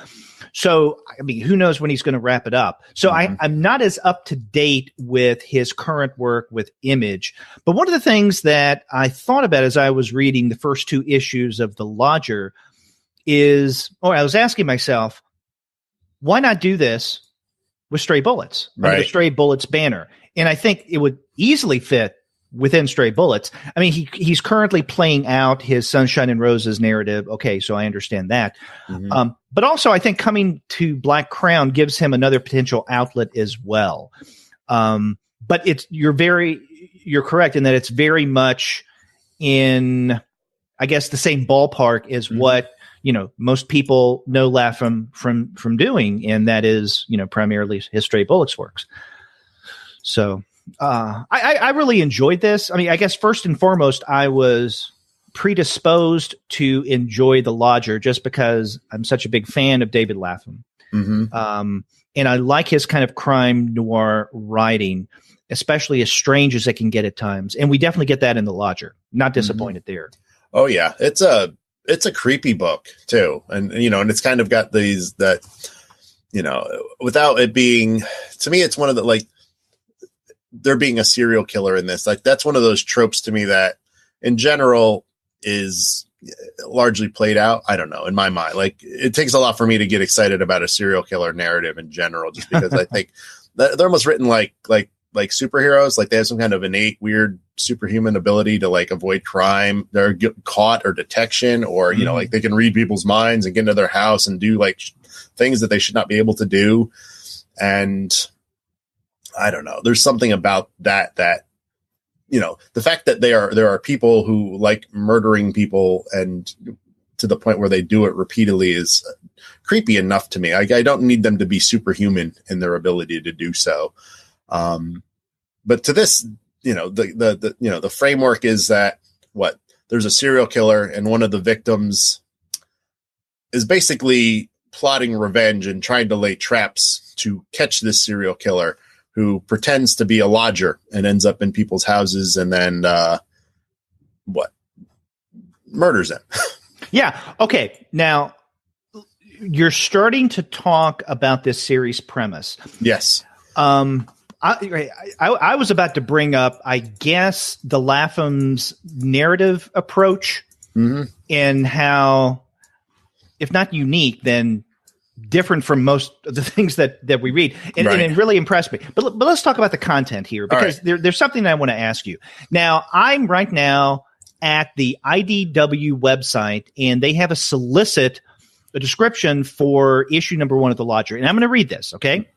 So, I mean, who knows when he's going to wrap it up? So I'm not as up to date with his current work with Image. But one of the things that I thought about as I was reading the first two issues of The Lodger I was asking myself, why not do this with Stray Bullets, under the Stray Bullets banner? And I think it would easily fit within Stray Bullets. I mean, he's currently playing out his Sunshine and Roses narrative. Okay, so I understand that. But also, I think coming to Black Crown gives him another potential outlet as well. But you're correct in that it's very much in, I guess, the same ballpark as what most people know Lapham from doing, and that is primarily his Stray Bullets works. So I really enjoyed this. I mean, I guess first and foremost, I was predisposed to enjoy The Lodger just because I'm such a big fan of David Lapham. And I like his kind of crime noir writing, especially as strange as it can get at times. And we definitely get that in The Lodger. Not disappointed there. Oh yeah. It's a creepy book too. And it's kind of got these that, without it being, to me, it's one of the, like, there being a serial killer in this, like, that's one of those tropes to me that in general is largely played out. I don't know, in my mind, like, it takes a lot for me to get excited about a serial killer narrative in general, just because I think they're almost written like superheroes. Like, they have some kind of innate weird superhuman ability to, like, avoid crime. They're caught or detection, or, like, they can read people's minds and get into their house and do, like, things that they should not be able to do. And I don't know, there's something about that, the fact that there are people who like murdering people, and to the point where they do it repeatedly, is creepy enough to me. I don't need them to be superhuman in their ability to do so. But to this, the framework is that there's a serial killer, and one of the victims is basically plotting revenge and trying to lay traps to catch this serial killer, who pretends to be a lodger and ends up in people's houses, and then murders them. Yeah. Okay. Now you're starting to talk about this series premise. Yes. I was about to bring up, I guess, the Lapham's narrative approach, and how if not unique, then different from most of the things that we read, and it really impressed me. But let's talk about the content here, because there's something that I want to ask you. Now, I'm right now at the IDW website, and they have a description for issue number 1 of The Lodger, and I'm going to read this. Okay.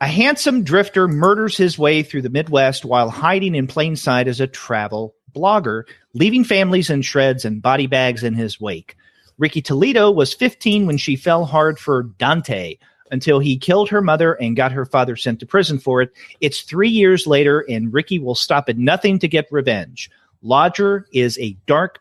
A handsome drifter murders his way through the Midwest while hiding in plain sight as a travel blogger, leaving families in shreds and body bags in his wake. Ricky Toledo was 15 when she fell hard for Dante until he killed her mother and got her father sent to prison for it. It's 3 years later, and Ricky will stop at nothing to get revenge. Lodger is a dark,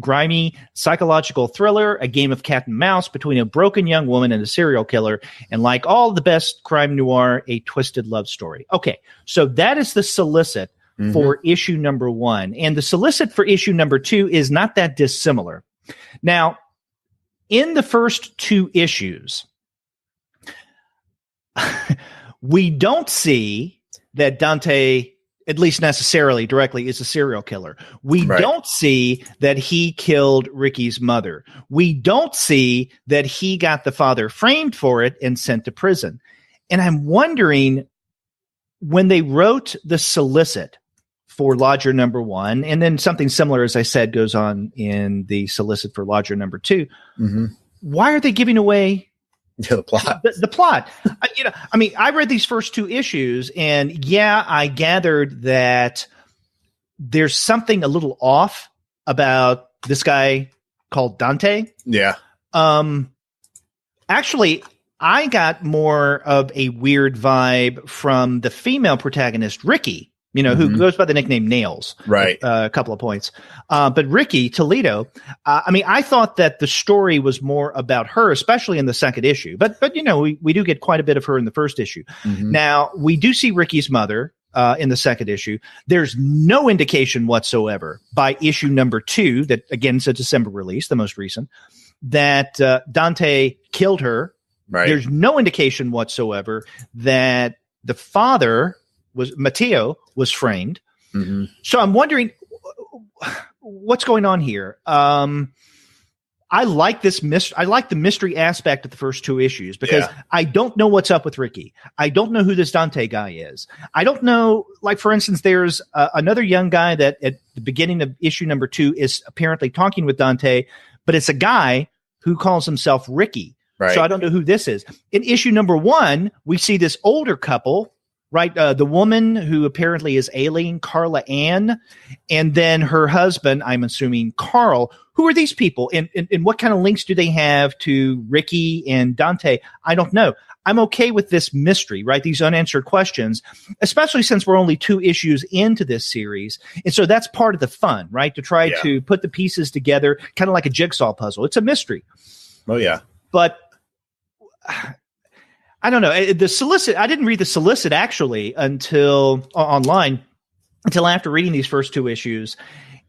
grimy psychological thriller, a game of cat and mouse between a broken young woman and a serial killer, and like all the best crime noir, a twisted love story. Okay, so that is the solicit for issue number 1, and the solicit for issue number 2 is not that dissimilar. Now, in the first 2 issues, we don't see that Dante, at least necessarily directly, is a serial killer. We don't see that he killed Ricky's mother. We don't see that he got the father framed for it and sent to prison. And I'm wondering, when they wrote the solicit for Lodger number 1, and then something similar, as I said, goes on in the solicit for Lodger number 2, why are they giving away the plot? The plot. I read these first 2 issues, and I gathered that there's something a little off about this guy called Dante. Yeah. Actually, I got more of a weird vibe from the female protagonist, Ricky, who goes by the nickname Nails. Right. A couple of points. But Ricky Toledo, I thought that the story was more about her, especially in the second issue. But we do get quite a bit of her in the first issue. Now, we do see Ricky's mother in the second issue. There's no indication whatsoever by issue number 2, that, again, is a December release, the most recent, that Dante killed her. Right. There's no indication whatsoever that the father Mateo was framed. So I'm wondering what's going on here. I like this I like the mystery aspect of the first 2 issues, because I don't know what's up with Ricky. I don't know who this Dante guy is. I don't know, like, for instance, there's another young guy that at the beginning of issue number 2 is apparently talking with Dante, but it's a guy who calls himself Ricky. Right. So I don't know who this is. In issue number 1, we see this older couple, right? The woman who apparently is Aileen, Carla Ann, and then her husband, I'm assuming Carl. Who are these people? And what kind of links do they have to Ricky and Dante? I don't know. I'm okay with this mystery, right? These unanswered questions, especially since we're only 2 issues into this series. And so that's part of the fun, right? To try to put the pieces together, kind of like a jigsaw puzzle. It's a mystery. Oh, yeah. But I don't know. The solicit, I didn't read the solicit actually until after reading these first 2 issues.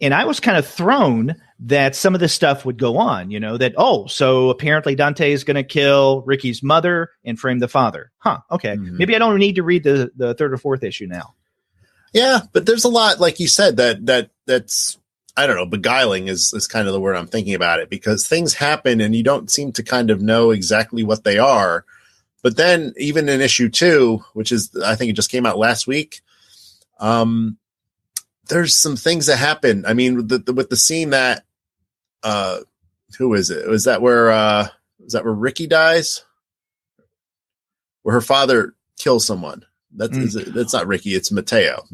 And I was kind of thrown that some of this stuff would go on, so apparently Dante is going to kill Ricky's mother and frame the father. Okay. Maybe I don't need to read the 3rd or 4th issue now. Yeah, but there's a lot, like you said, that's, I don't know, beguiling is kind of the word I'm thinking about it, because things happen and you don't seem to kind of know exactly what they are. But then even in issue 2, which is, I think it just came out last week, there's some things that happen. I mean, with the scene that, who is it? Was that where Ricky dies? Where her father kills someone? That's not Ricky. It's Mateo.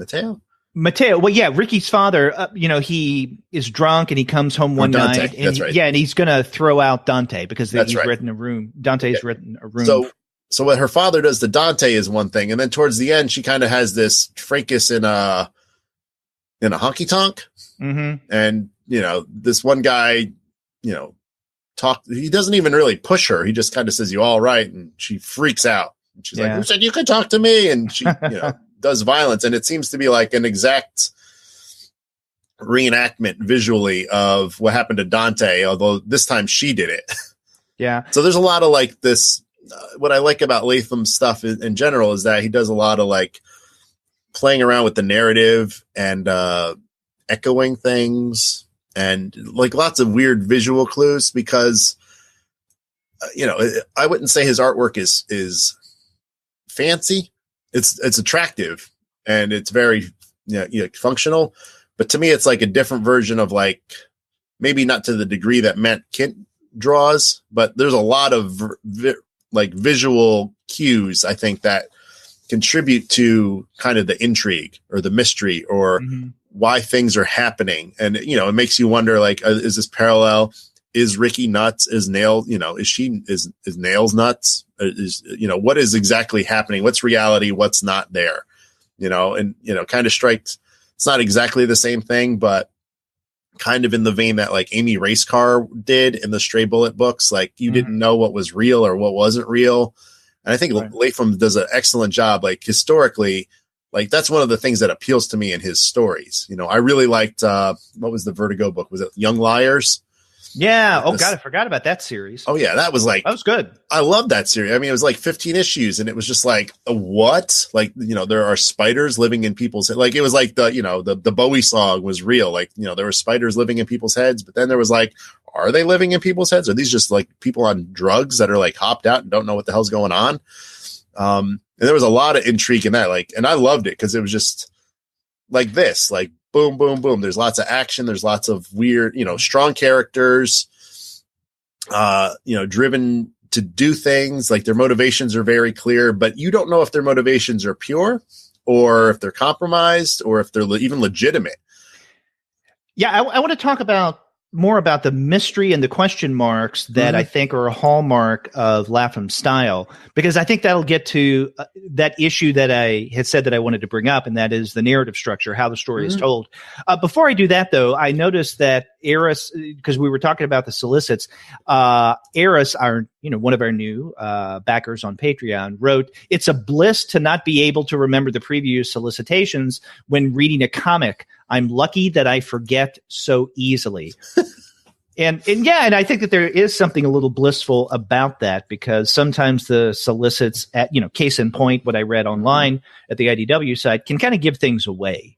Mateo. Well, yeah, Ricky's father, he is drunk and he comes home one night. And and he's going to throw out Dante because he's written a room. Dante's written a room. So what her father does to Dante is one thing. And then towards the end, she kind of has this fracas in a honky tonk. And, this one guy, he doesn't even really push her. He just kind of says, "You all right?" And she freaks out. And she's like, "Who said you could talk to me?" And she, does violence. And it seems to be like an exact reenactment visually of what happened to Dante, although this time she did it. Yeah. So there's a lot of like this, what I like about Latham's stuff in general is that he does a lot of like playing around with the narrative and echoing things and like lots of weird visual clues because, I wouldn't say his artwork is fancy. It's attractive and it's very functional. But to me, it's like a different version of like, maybe not to the degree that Matt Kint draws, but there's a lot of like visual cues, I think, that contribute to kind of the intrigue or the mystery or why things are happening. And, it makes you wonder, like, is this parallel? Is Ricky nuts? Is Nail, is Nails nuts? What is exactly happening? What's reality? What's not there? Kind of strikes. It's not exactly the same thing, but kind of in the vein that like Amy Racecar did in the Stray Bullet books. Like you didn't know what was real or what wasn't real. And I think Lapham does an excellent job. Like historically, like that's one of the things that appeals to me in his stories. I really liked, what was the Vertigo book? Was it Young Liars? Yeah. Oh God, I forgot about that series. Oh yeah. That was good. I love that series. I mean, it was like 15 issues and it was just like, what? Like, there are spiders living in people's heads. Like, it was like the Bowie song was real. Like, there were spiders living in people's heads, but then there was like, are they living in people's heads? Are these just like people on drugs that are like hopped out and don't know what the hell's going on? And there was a lot of intrigue in that. Like, and I loved it because it was just like this, like, boom, boom, boom. There's lots of action. There's lots of weird, strong characters, driven to do things. Like their motivations are very clear, but you don't know if their motivations are pure or if they're compromised or if they're even legitimate. Yeah. I want to talk more about the mystery and the question marks that I think are a hallmark of Lapham's style, because I think that'll get to that issue that I had said that I wanted to bring up, and that is the narrative structure, how the story is told. Before I do that, though, I noticed that Eris, because we were talking about the solicits, Eris, one of our new backers on Patreon, wrote, "It's a bliss to not be able to remember the previous solicitations when reading a comic. I'm lucky that I forget so easily." And I think that there is something a little blissful about that, because sometimes the solicits case in point, what I read online at the IDW site can kind of give things away.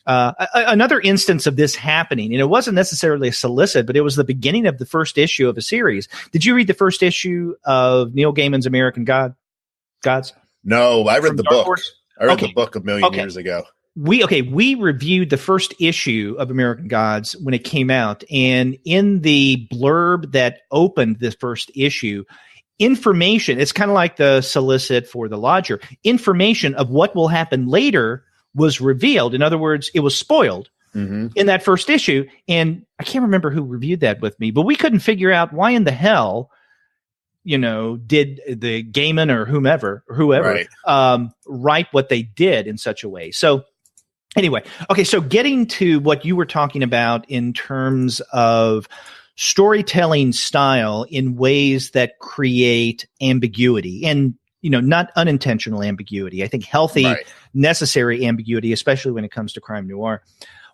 Another instance of this happening, and it wasn't necessarily a solicit, but it was the beginning of the first issue of a series. Did you read the first issue of Neil Gaiman's American Gods? No, I read the book. I read the book a million years ago. We reviewed the first issue of American Gods when it came out, and in the blurb that opened this first issue, information, it's kind of like the solicit for the lodger, information of what will happen later was revealed. In other words, it was spoiled in that first issue, and I can't remember who reviewed that with me, but we couldn't figure out why in the hell did the Gaiman or whoever write what they did in such a way. So anyway, so getting to what you were talking about in terms of storytelling style in ways that create ambiguity and, not unintentional ambiguity. I think healthy, necessary ambiguity, especially when it comes to crime noir.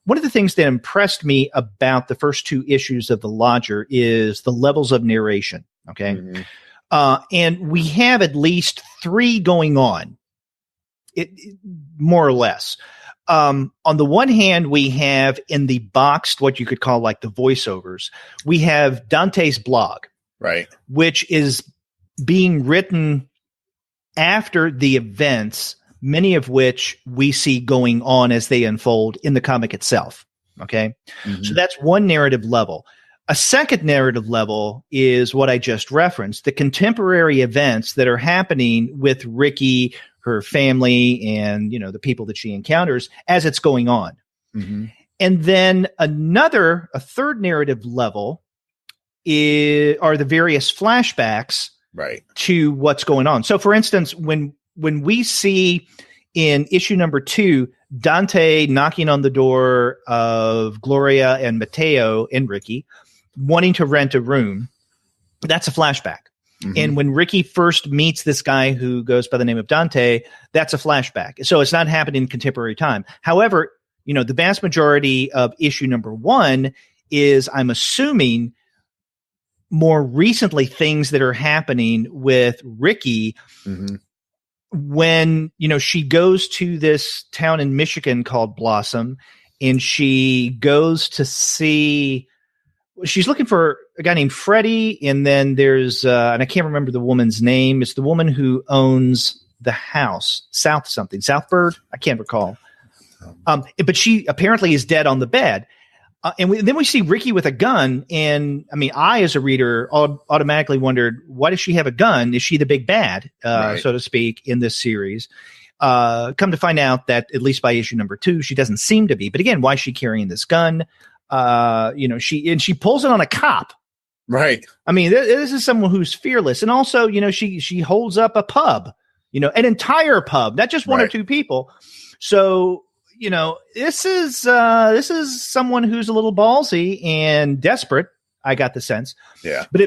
One of the things that impressed me about the first two issues of The Lodger is the levels of narration. Okay. And we have at least three going on, more or less. On the one hand, we have in the boxed, what you could call like the voiceovers, we have Dante's blog, which is being written after the events, many of which we see going on as they unfold in the comic itself. Okay. So that's one narrative level. A second narrative level is what I just referenced, the contemporary events that are happening with Ricky, her family, and, the people that she encounters as it's going on. And then a third narrative level are the various flashbacks to what's going on. So for instance, when we see in issue number 2, Dante knocking on the door of Gloria and Mateo and Ricky, wanting to rent a room, that's a flashback. And when Ricky first meets this guy who goes by the name of Dante, that's a flashback. So it's not happening in contemporary time. However, the vast majority of issue number 1 is, I'm assuming, more recently things that are happening with Ricky when, she goes to this town in Michigan called Blossom, and she goes to see. She's looking for a guy named Freddie, and then there's and I can't remember the woman's name. It's the woman who owns the house, Southbird. I can't recall. But she apparently is dead on the bed. And then we see Ricky with a gun. And I mean, I, as a reader, automatically wondered, why does she have a gun? Is she the big bad, so to speak, in this series? Come to find out that at least by issue number 2, she doesn't seem to be. But again, why is she carrying this gun? She pulls it on a cop. Right. I mean, this is someone who's fearless. And also, she holds up a pub, an entire pub, not just one or two people. So, this is someone who's a little ballsy and desperate. I got the sense. Yeah. But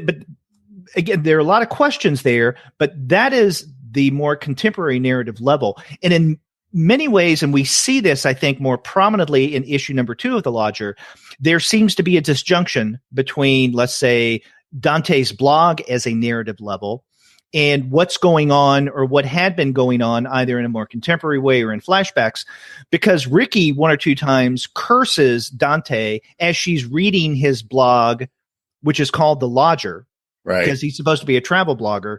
again, there are a lot of questions there, but that is the more contemporary narrative level. And in many ways, and we see this, I think, more prominently in issue number 2 of The Lodger, there seems to be a disjunction between, let's say, Dante's blog as a narrative level and what's going on or what had been going on either in a more contemporary way or in flashbacks, because Ricky one or two times curses Dante as she's reading his blog, which is called The Lodger. Right. Because he's supposed to be a travel blogger,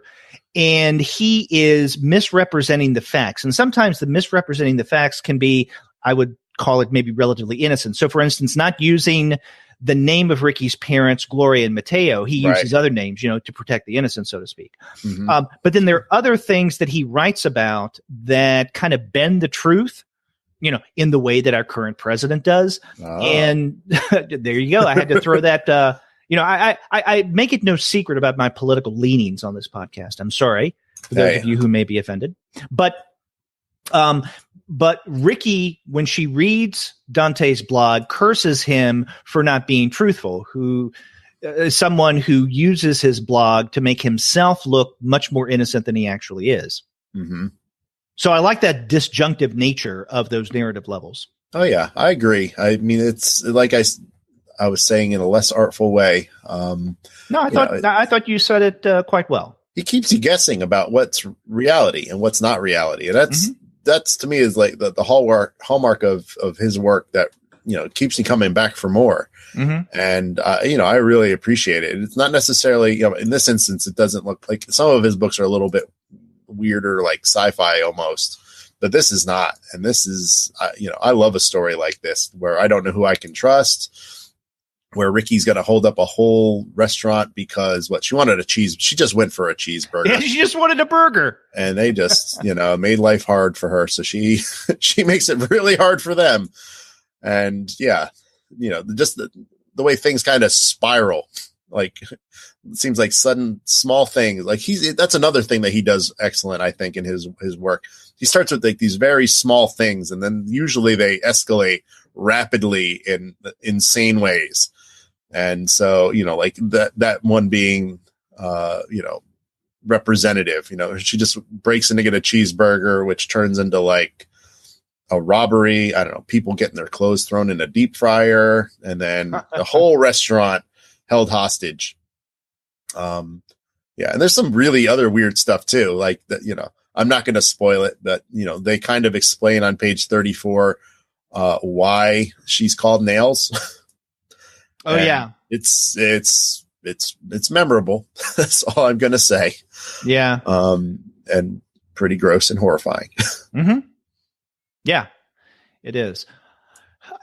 and he is misrepresenting the facts. And sometimes the misrepresenting the facts can be, I would call it maybe relatively innocent. So, for instance, not using the name of Ricky's parents, Gloria and Mateo. He uses other names, to protect the innocent, so to speak. Mm-hmm. But then there are other things that he writes about that kind of bend the truth, in the way that our current president does. Oh. And there you go. I had to throw that. I make it no secret about my political leanings on this podcast. I'm sorry for those of you who may be offended. But Ricky, when she reads Dante's blog, curses him for not being truthful, who someone who uses his blog to make himself look much more innocent than he actually is. Mm-hmm. So I like that disjunctive nature of those narrative levels. Oh, yeah, I agree. I mean, it's like I was saying in a less artful way. I thought you said it quite well. He keeps you guessing about what's reality and what's not reality. And that's to me is like the hallmark of his work that, keeps me coming back for more. Mm-hmm. And, I really appreciate it. It's not necessarily, in this instance, it doesn't look like some of his books are a little bit weirder, like sci-fi almost, but this is not. And this is, I love a story like this where I don't know who I can trust, where Ricky's going to hold up a whole restaurant because she wanted she just went for a cheeseburger. Yeah, she just wanted a burger. And they just, made life hard for her. So she makes it really hard for them. And just the way things kind of spiral, like it seems like sudden small things. Like that's another thing that he does excellent, I think, in his work. He starts with like these very small things, and then usually they escalate rapidly in insane ways. And so, like that one being, representative, she just breaks in to get a cheeseburger, which turns into like a robbery. I don't know, people getting their clothes thrown in a deep fryer, and then the whole restaurant held hostage. And there's some really other weird stuff too. Like that, I'm not going to spoil it, but they kind of explain on page 34 why she's called Nails. Oh, yeah. It's memorable. That's all I'm going to say. Yeah. And pretty gross and horrifying. Mm-hmm. Yeah, it is.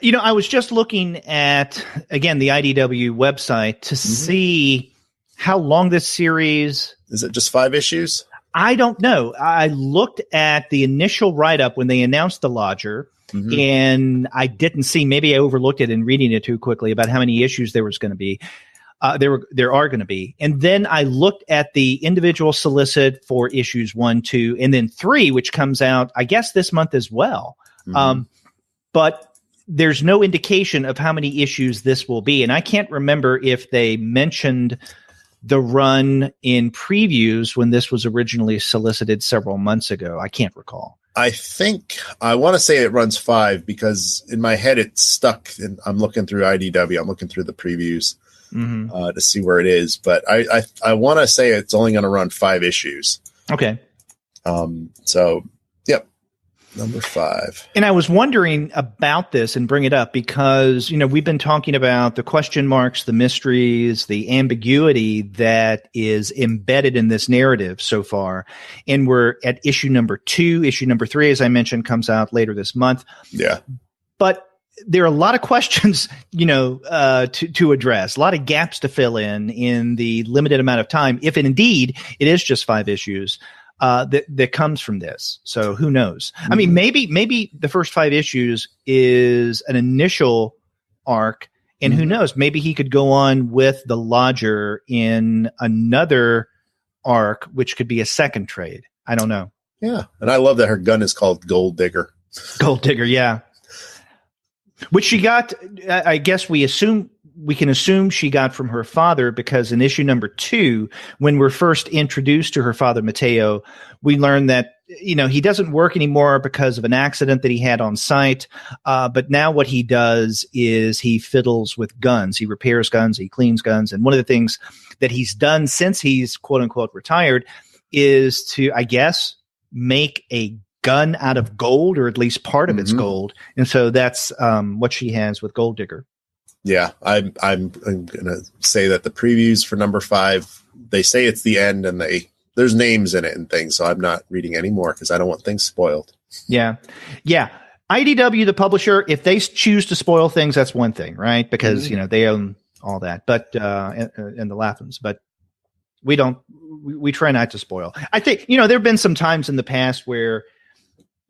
I was just looking at, again, the IDW website to see how long this series. Is it just 5 issues? I don't know. I looked at the initial write-up when they announced The Lodger. Mm-hmm. And I didn't see, maybe I overlooked it in reading it too quickly about how many issues there was going to be. There are going to be. And then I looked at the individual solicit for issues 1, 2, and then 3, which comes out, I guess, this month as well. Mm-hmm. But there's no indication of how many issues this will be. And I can't remember if they mentioned the run in previews when this was originally solicited several months ago. I can't recall. I want to say it runs 5 because in my head it's stuck. And I'm looking through IDW. I'm looking through the previews to see where it is. But I want to say it's only going to run 5 issues. Okay. So, yep. Number 5. And I was wondering about this and bring it up because, we've been talking about the question marks, the mysteries, the ambiguity that is embedded in this narrative so far. And we're at issue number 2. Issue number 3, as I mentioned, comes out later this month. Yeah. But there are a lot of questions, to address, a lot of gaps to fill in the limited amount of time, if indeed it is just 5 issues. That comes from this. So who knows? I mean, maybe the first 5 issues is an initial arc, and who knows? Maybe he could go on with the Lodger in another arc, which could be a second trade. I don't know. Yeah, and I love that her gun is called Gold Digger. Gold Digger, yeah. Which she got, I guess we can assume she got from her father, because in issue number 2, when we're first introduced to her father, Mateo, we learn that, he doesn't work anymore because of an accident that he had on site. But now what he does is he fiddles with guns. He repairs guns. He cleans guns. And one of the things that he's done since he's quote unquote retired is to, I guess, make a gun out of gold, or at least part of its gold. And so that's what she has with Gold Digger. Yeah, I'm going to say that the previews for number 5, they say it's the end, and there's names in it and things, so I'm not reading anymore because I don't want things spoiled. Yeah. IDW, the publisher, if they choose to spoil things, that's one thing, right? Because they own all that, but and the Laphams, but we don't. We try not to spoil. I think there have been some times in the past where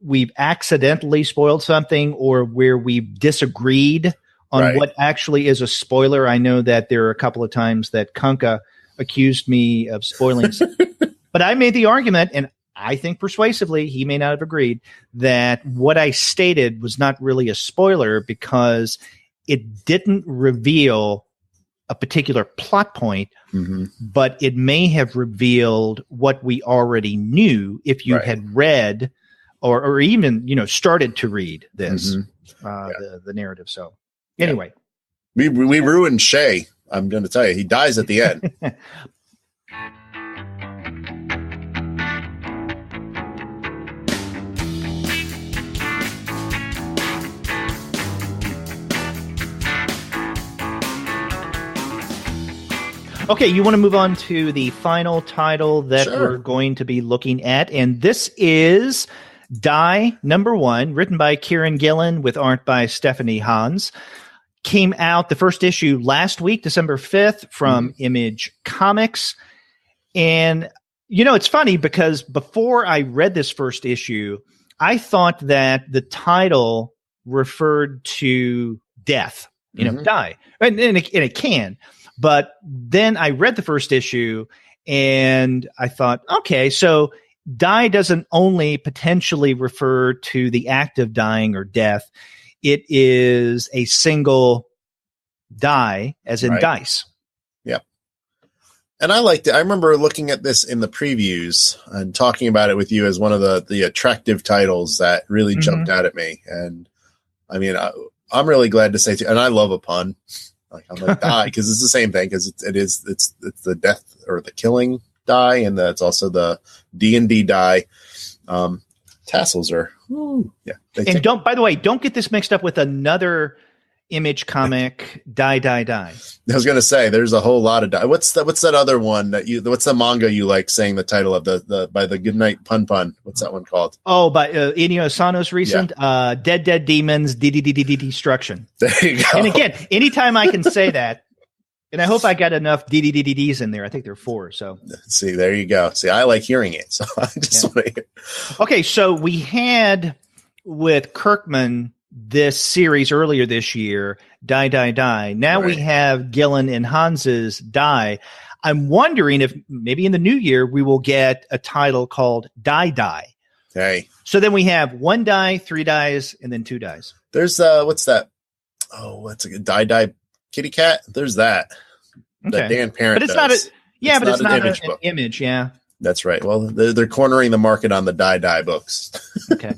we've accidentally spoiled something, or where we've disagreed on what actually is a spoiler. I know that there are a couple of times that Kunka accused me of spoiling something. But I made the argument, and I think persuasively, he may not have agreed, that what I stated was not really a spoiler because it didn't reveal a particular plot point, but it may have revealed what we already knew if you had read or even, started to read this, the narrative. So anyway. We ruined Shay. I'm going to tell you, he dies at the end. Okay, you want to move on to the final title that we're going to be looking at, and this is Die number 1, written by Kieron GIllen with art by Stephanie Hans. Came out the first issue last week, December 5th, from Image Comics. And, it's funny because before I read this first issue, I thought that the title referred to death, die. And it can. But then I read the first issue and I thought, okay, so die doesn't only potentially refer to the act of dying or death. It is a single die, as in dice. Yeah. And I liked it. I remember looking at this in the previews and talking about it with you as one of the attractive titles that really jumped out at me. And I mean, I'm really glad to say, and I love a pun. Like I'm like die because it's the same thing, because it's the death or the killing die, and it's also the D&D die. Tassels are and by the way, don't get this mixed up with another Image comic die. I was gonna say there's a whole lot of die. What's that other one what's the manga you like saying the title of the by the Goodnight Pun? What's that one called? Oh, by Inio Asano's recent Dead Demons Destruction. There you go. And again, anytime I can say that, and I hope I got enough DDDDs in there. I think there are 4. So see, there you go. See, I like hearing it. So I just want to. Okay, so we had with Kirkman this series earlier this year, Die. Now we have GIllen and Hans's Die. I'm wondering if maybe in the new year we will get a title called Die. Hey. So then we have 1 die, 3 dies, and then 2 dies. There's what's that? Oh, what's a Die Kitty Cat? There's that. Okay. That Dan Parent. But it's does. not it's not image an book. image, yeah. That's right. Well, they're cornering the market on the Die books. Okay.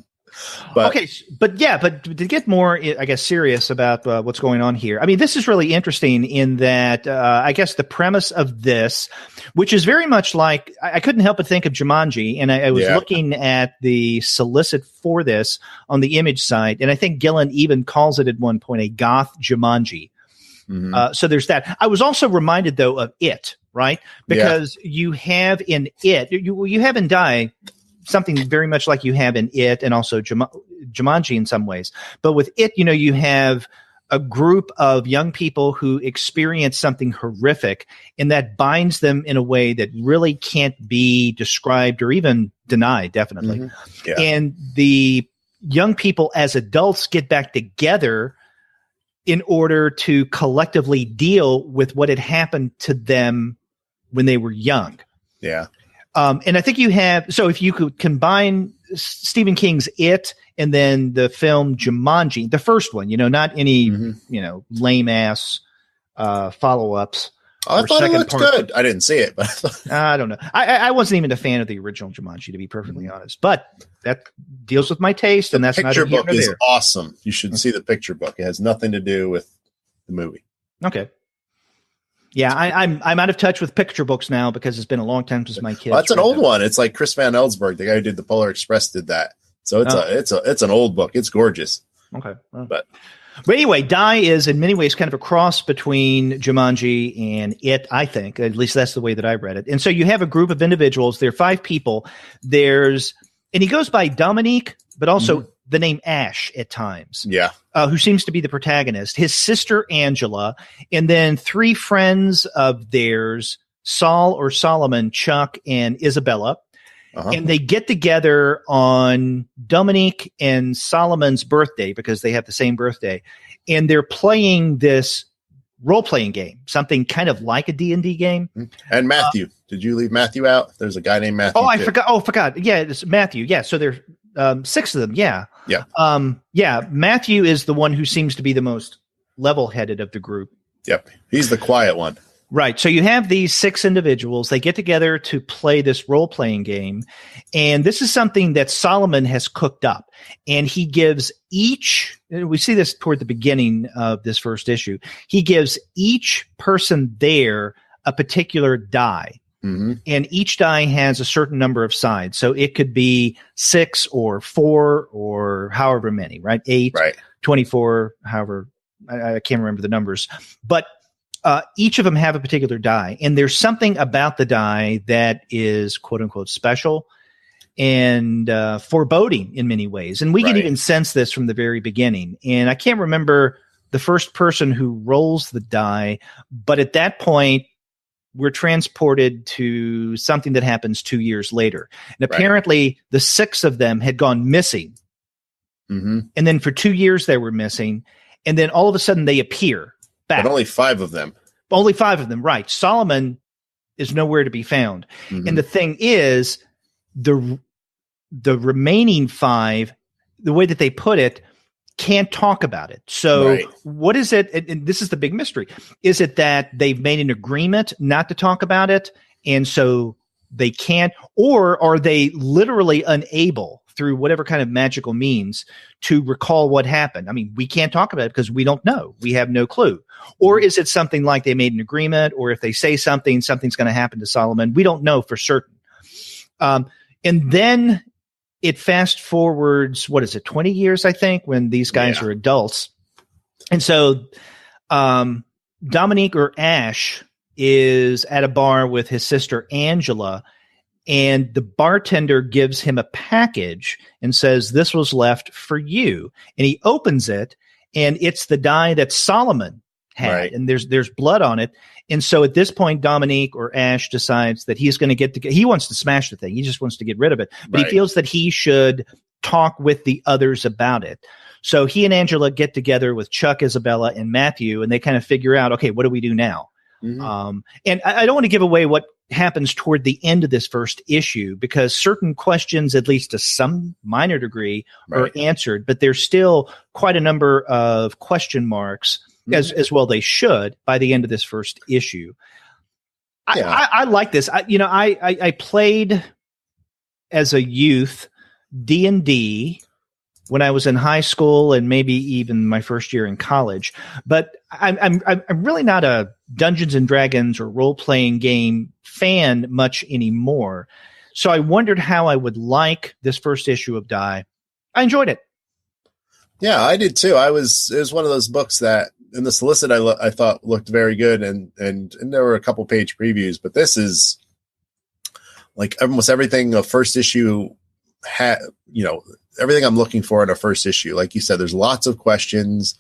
But okay, but to get more, I guess, serious about what's going on here. I mean, this is really interesting in that I guess the premise of this, which is very much like I couldn't help but think of Jumanji, and I was looking at the solicit for this on the image site, and I think GIllen even calls it at one point a goth Jumanji. Mm-hmm. So there's that. I was also reminded though of It, right? Because you have in It, you have in Die something very much like you have in It and also Jumanji in some ways. But with It, you have a group of young people who experience something horrific, and that binds them in a way that really can't be described or even denied, definitely. Mm-hmm. Yeah. And the young people as adults get back together in order to collectively deal with what had happened to them when they were young. Yeah. And I think you have, so if you could combine Stephen King's It and then the film Jumanji, the first one, not any, lame ass follow-ups. I thought it looked good. I didn't see it, but I don't know. I wasn't even a fan of the original Jumanji, to be perfectly honest, but that deals with my taste, and that's not picture book is awesome. You should see the picture book. It has nothing to do with the movie. Okay. Yeah, I'm out of touch with picture books now because it's been a long time since my kids. Well, that's an old one. It's like Chris Van Ellsberg, the guy who did the Polar Express, did that. So it's an old book. It's gorgeous. Okay, but anyway, Die is in many ways kind of a cross between Jumanji and It. I think at least that's the way that I read it. And so you have a group of individuals. There are 5 people. And he goes by Dominique, but also the name Ash at times. Yeah. Who seems to be the protagonist, his sister Angela, and then 3 friends of theirs, Saul or Solomon, Chuck, and Isabella. Uh-huh. And they get together on Dominique and Solomon's birthday because they have the same birthday. And they're playing this role-playing game, something kind of like a D&D game. And Matthew. Did you leave Matthew out? There's a guy named Matthew. Oh, I forgot. Yeah, it's Matthew. Yeah, so there are 6 of them. Yeah. Yeah. Matthew is the one who seems to be the most level-headed of the group. Yep. He's the quiet one. Right. So you have these 6 individuals. They get together to play this role-playing game. And this is something that Solomon has cooked up. And he gives each, we see this toward the beginning of this first issue, he gives each person there a particular die. Mm-hmm. And each die has a certain number of sides. So it could be 6 or 4 or however many, right? 8, right. 24, however, I can't remember the numbers. But each of them have a particular die. And there's something about the die that is, quote unquote, special and foreboding in many ways. And we can even sense this from the very beginning. And I can't remember the first person who rolls the die, but at that point, we're transported to something that happens 2 years later. And apparently the 6 of them had gone missing. Mm-hmm. And then for 2 years they were missing. And then all of a sudden they appear back. But only 5 of them. Only 5 of them, right. Solomon is nowhere to be found. Mm-hmm. And the thing is, the remaining 5, the way that they put it, can't talk about it. So what is it? And this is the big mystery. Is it that they've made an agreement not to talk about it, and so they can't? Or are they literally unable, through whatever kind of magical means, to recall what happened? I mean, we can't talk about it because we don't know. We have no clue. Or is it something like they made an agreement, or if they say something, something's going to happen to Solomon? We don't know for certain. And then it fast forwards, 20 years, I think, when these guys are adults. And so Dominique or Ash is at a bar with his sister Angela, and the bartender gives him a package and says, "This was left for you." And he opens it, and it's the die that Solomon had, and there's blood on it. And so at this point, Dominique or Ash decides that he's going to he wants to smash the thing. He just wants to get rid of it, but he feels that he should talk with the others about it. So he and Angela get together with Chuck, Isabella, and Matthew, and they kind of figure out, okay, what do we do now? Mm-hmm. And I don't want to give away what happens toward the end of this first issue, because certain questions, at least to some minor degree, are answered, but there's still quite a number of question marks, as well they should, by the end of this first issue. I like this. I played as a youth D&D when I was in high school and maybe even my first year in college. But I'm really not a Dungeons and Dragons or role-playing game fan much anymore. So I wondered how I would like this first issue of Die. I enjoyed it. Yeah, I did too. It was one of those books that in the solicit I thought looked very good, and there were a couple page previews, but this is like almost everything a first issue had, everything I'm looking for in a first issue. Like you said, there's lots of questions,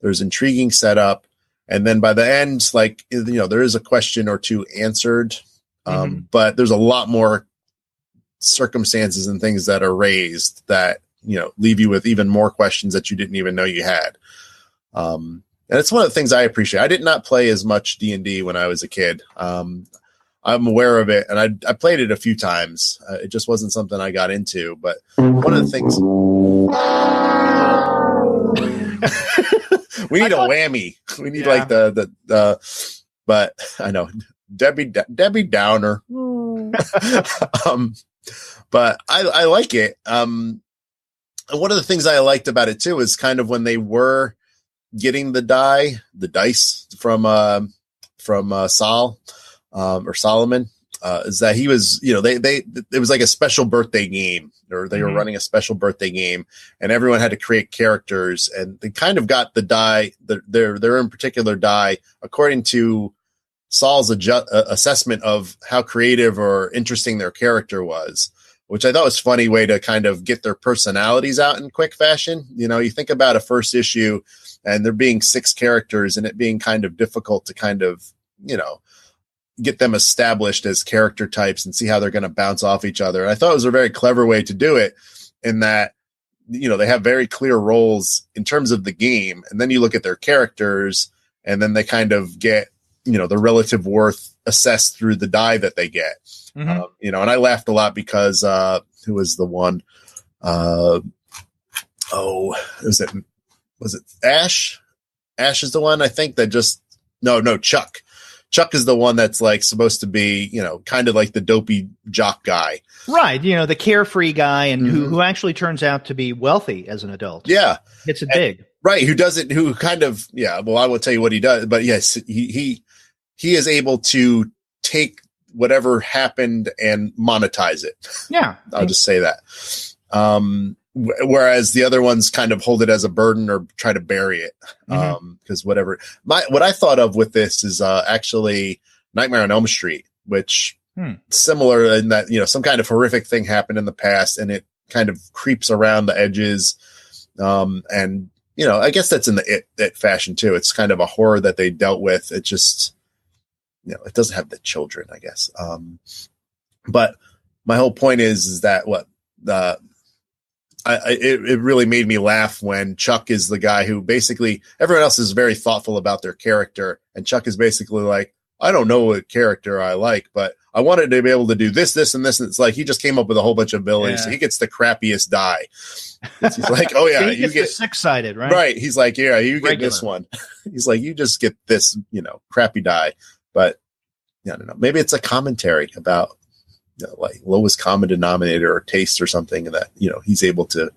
there's intriguing setup, and then by the end, like, there is a question or two answered, but there's a lot more circumstances and things that are raised that, leave you with even more questions that you didn't even know you had. And it's one of the things I appreciate. I did not play as much D&D when I was a kid. I'm aware of it, and I played it a few times. It just wasn't something I got into. But one of the things we need a whammy. We need like the. But I know Debbie Downer. But I like it. And one of the things I liked about it too is kind of when they were getting the dice from Sol or Solomon, is that he was, it was like a special birthday game, or they were running a special birthday game, and everyone had to create characters, and they kind of got the die, their in particular die, according to Sol's assessment of how creative or interesting their character was, which I thought was a funny way to kind of get their personalities out in quick fashion. You think about a first issue and there being 6 characters and it being kind of difficult to kind of, get them established as character types and see how they're going to bounce off each other. And I thought it was a very clever way to do it, in that, they have very clear roles in terms of the game. And then you look at their characters and then they kind of get, the relative worth assessed through the die that they get. And I laughed a lot because who was the one? Was it Ash? Ash is the one, I think, that just no, Chuck. Chuck is the one that's like supposed to be, kind of like the dopey jock guy. Right. The carefree guy, and who actually turns out to be wealthy as an adult. Yeah. It's big. Right. Well, I will tell you what he does, but yes, he is able to take whatever happened and monetize it. Yeah. I'll just say that. Whereas the other ones kind of hold it as a burden or try to bury it. Because what I thought of with this is actually Nightmare on Elm Street, which similar in that, some kind of horrific thing happened in the past and it kind of creeps around the edges. And, I guess that's in the it fashion too. It's kind of a horror that they dealt with. It just, it doesn't have the children, I guess. But my whole point is that it really made me laugh when Chuck is the guy who basically, everyone else is very thoughtful about their character, and Chuck is basically like, I don't know what character I like, but I wanted to be able to do this, this, and this. And it's like he just came up with a whole bunch of abilities. Yeah. So he gets the crappiest die. He's like, oh yeah, you get 6-sided, right? Right. He's like, yeah, you get this one. He's like, you just get this, crappy die. But I don't know. Maybe it's a commentary about like lowest common denominator or taste or something, and that he's able to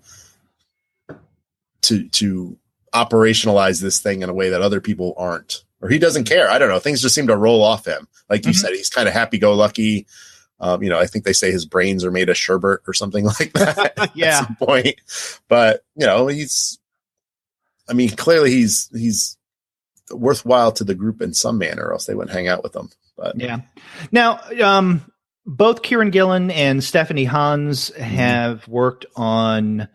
operationalize this thing in a way that other people aren't, or he doesn't care. I don't know. Things just seem to roll off him. Like you said, he's kind of happy-go-lucky. I think they say his brains are made of sherbet or something like that at some point. But clearly he's worthwhile to the group in some manner, or else they wouldn't hang out with him. But yeah. Now, both Kieron Gillen and Stephanie Hans have worked on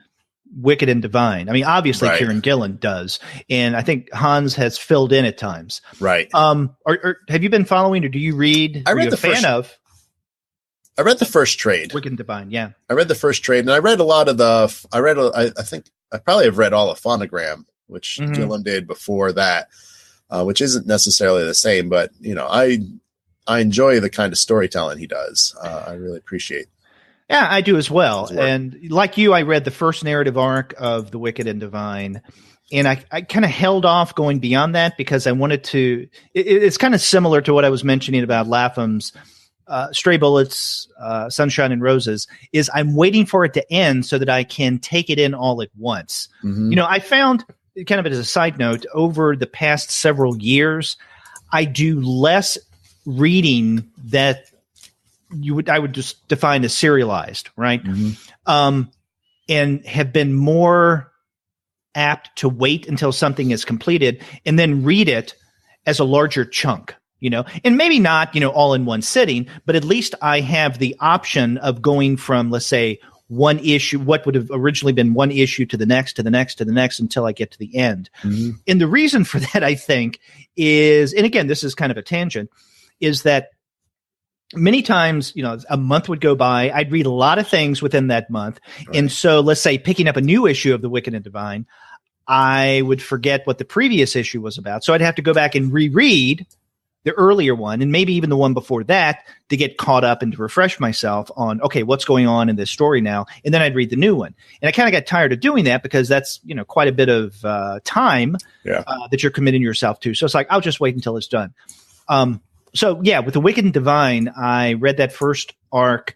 Wicked and Divine. Obviously Kieron Gillen does, and I think Hans has filled in at times. Right. Or have you been following, or do you read? I read I read the first trade. Wicked and Divine. Yeah. I read the first trade, and I read a lot of I think I probably have read all of Phonogram, which Gillen did before that, which isn't necessarily the same, but I enjoy the kind of storytelling he does. I really appreciate. Yeah, I do as well. And like you, I read the first narrative arc of The Wicked and Divine, and I kind of held off going beyond that because I wanted to. It's kind of similar to what I was mentioning about Lapham's Stray Bullets, Sunshine and Roses, is I'm waiting for it to end so that I can take it in all at once. Mm-hmm. I found, kind of as a side note, over the past several years, I do less reading that I would just define as serialized, right? Mm-hmm. And have been more apt to wait until something is completed and then read it as a larger chunk, and maybe not, all in one sitting, but at least I have the option of going from, let's say, one issue, what would have originally been one issue to the next, to the next, to the next, until I get to the end. Mm-hmm. And the reason for that, I think, is, and again, this is kind of a tangent, is that many times, a month would go by. I'd read a lot of things within that month. Right. And so let's say picking up a new issue of The Wicked and Divine, I would forget what the previous issue was about. So I'd have to go back and reread the earlier one and maybe even the one before that to get caught up and to refresh myself on, okay, what's going on in this story now? And then I'd read the new one. And I kind of got tired of doing that because that's, quite a bit of time that you're committing yourself to. So it's like, I'll just wait until it's done. So yeah, with The Wicked and Divine, I read that first arc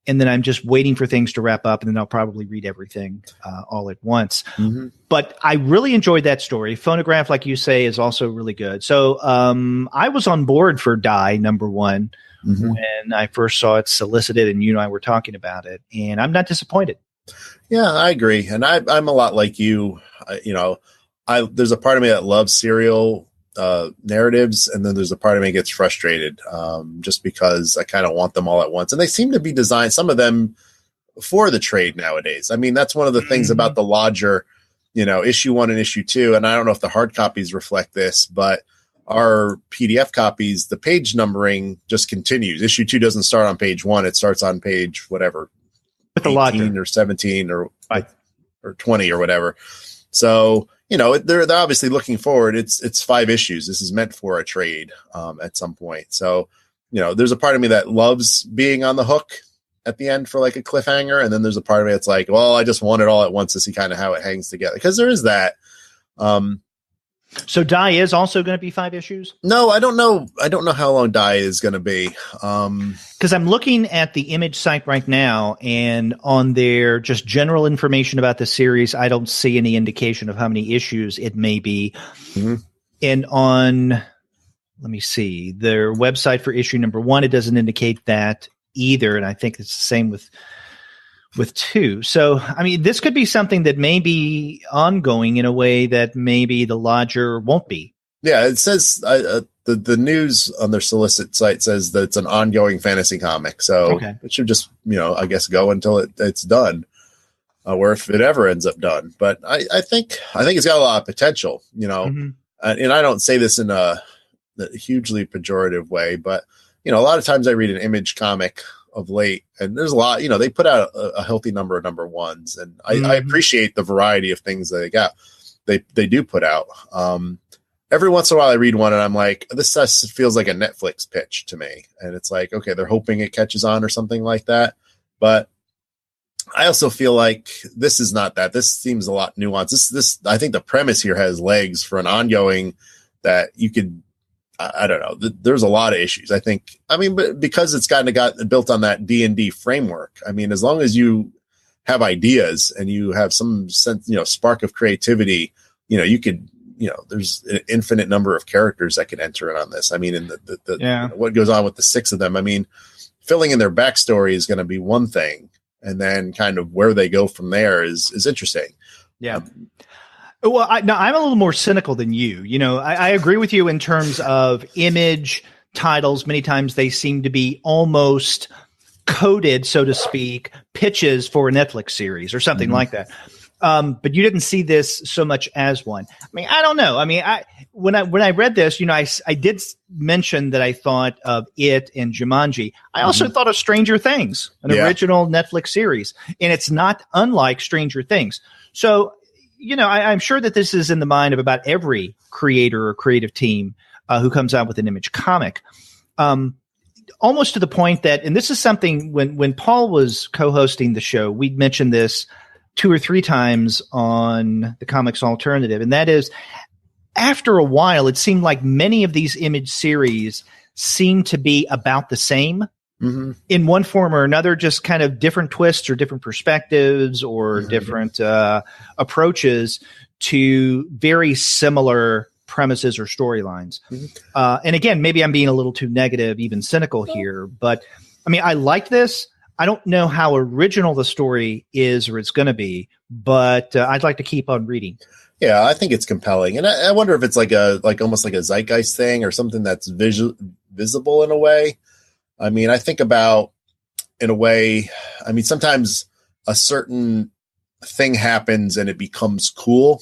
and then I'm just waiting for things to wrap up and then I'll probably read everything all at once. Mm-hmm. But I really enjoyed that story. Phonograph, like you say, is also really good. So I was on board for Die #1 when I first saw it solicited and you and I were talking about it. And I'm not disappointed. Yeah, I agree. And I'm a lot like you. There's a part of me that loves serial narratives, and then there's a part of me that gets frustrated just because I kind of want them all at once. And they seem to be designed, some of them, for the trade nowadays. I mean, that's one of the things about the Lodger, issue 1 and issue 2. And I don't know if the hard copies reflect this, but our PDF copies, the page numbering just continues. Issue 2 doesn't start on page 1. It starts on page whatever, with the Lodger, or 17 or 20 or whatever. So, they're obviously looking forward. It's 5 issues. This is meant for a trade at some point. So, there's a part of me that loves being on the hook at the end for like a cliffhanger. And then there's a part of me that's like, well, I just want it all at once to see kind of how it hangs together. Because there is that. So Die is also going to be 5 issues? No, I don't know. I don't know how long Die is going to be. Because I'm looking at the Image site right now, and on their just general information about the series, I don't see any indication of how many issues it may be. Mm-hmm. And on, let me see, their website for issue #1, it doesn't indicate that either. And I think it's the same with 2. So, I mean, this could be something that may be ongoing in a way that maybe the Lodger won't be. Yeah, it says the news on their solicit site says that it's an ongoing fantasy comic. So It should just, I guess go until it's done, or if it ever ends up done. But I think it's got a lot of potential, and I don't say this in a hugely pejorative way, but, a lot of times I read an Image comic of late, and there's a lot, they put out a healthy number of #1s, and I appreciate the variety of things that they do put out. Every once in a while I read one and I'm like, this feels like a Netflix pitch to me. And it's like, okay, they're hoping it catches on or something like that. But I also feel like this is not that. This seems a lot nuanced. This I think the premise here has legs for an ongoing that you could, I don't know. There's a lot of issues. But because it's got built on that D&D framework. I mean, as long as you have ideas and you have some sense, spark of creativity, you could, there's an infinite number of characters that could enter in on this. I mean, and what goes on with the 6 of them. I mean, filling in their backstory is going to be one thing, and then kind of where they go from there is interesting. Yeah. Well, I'm a little more cynical than you. I agree with you in terms of Image titles. Many times they seem to be almost coded, so to speak, pitches for a Netflix series or something like that. But you didn't see this so much as one. I mean, I don't know. I mean, when I read this, I did mention that I thought of it and Jumanji. I also thought of Stranger Things, an original Netflix series, and it's not unlike Stranger Things. So, I'm sure that this is in the mind of about every creator or creative team who comes out with an Image comic. Almost to the point that, and this is something when Paul was co-hosting the show, we'd mentioned this 2 or 3 times on the Comics Alternative. And that is, after a while, it seemed like many of these Image series seemed to be about the same. in one form or another, just kind of different twists or different perspectives or different approaches to very similar premises or storylines. And again, maybe I'm being a little too negative, even cynical here, but I mean, I like this. I don't know how original the story is or it's going to be, but I'd like to keep on reading. Yeah, I think it's compelling. And I wonder if it's like almost like a zeitgeist thing or something that's visible in a way. I mean, I think about, in a way, I mean, sometimes a certain thing happens and it becomes cool.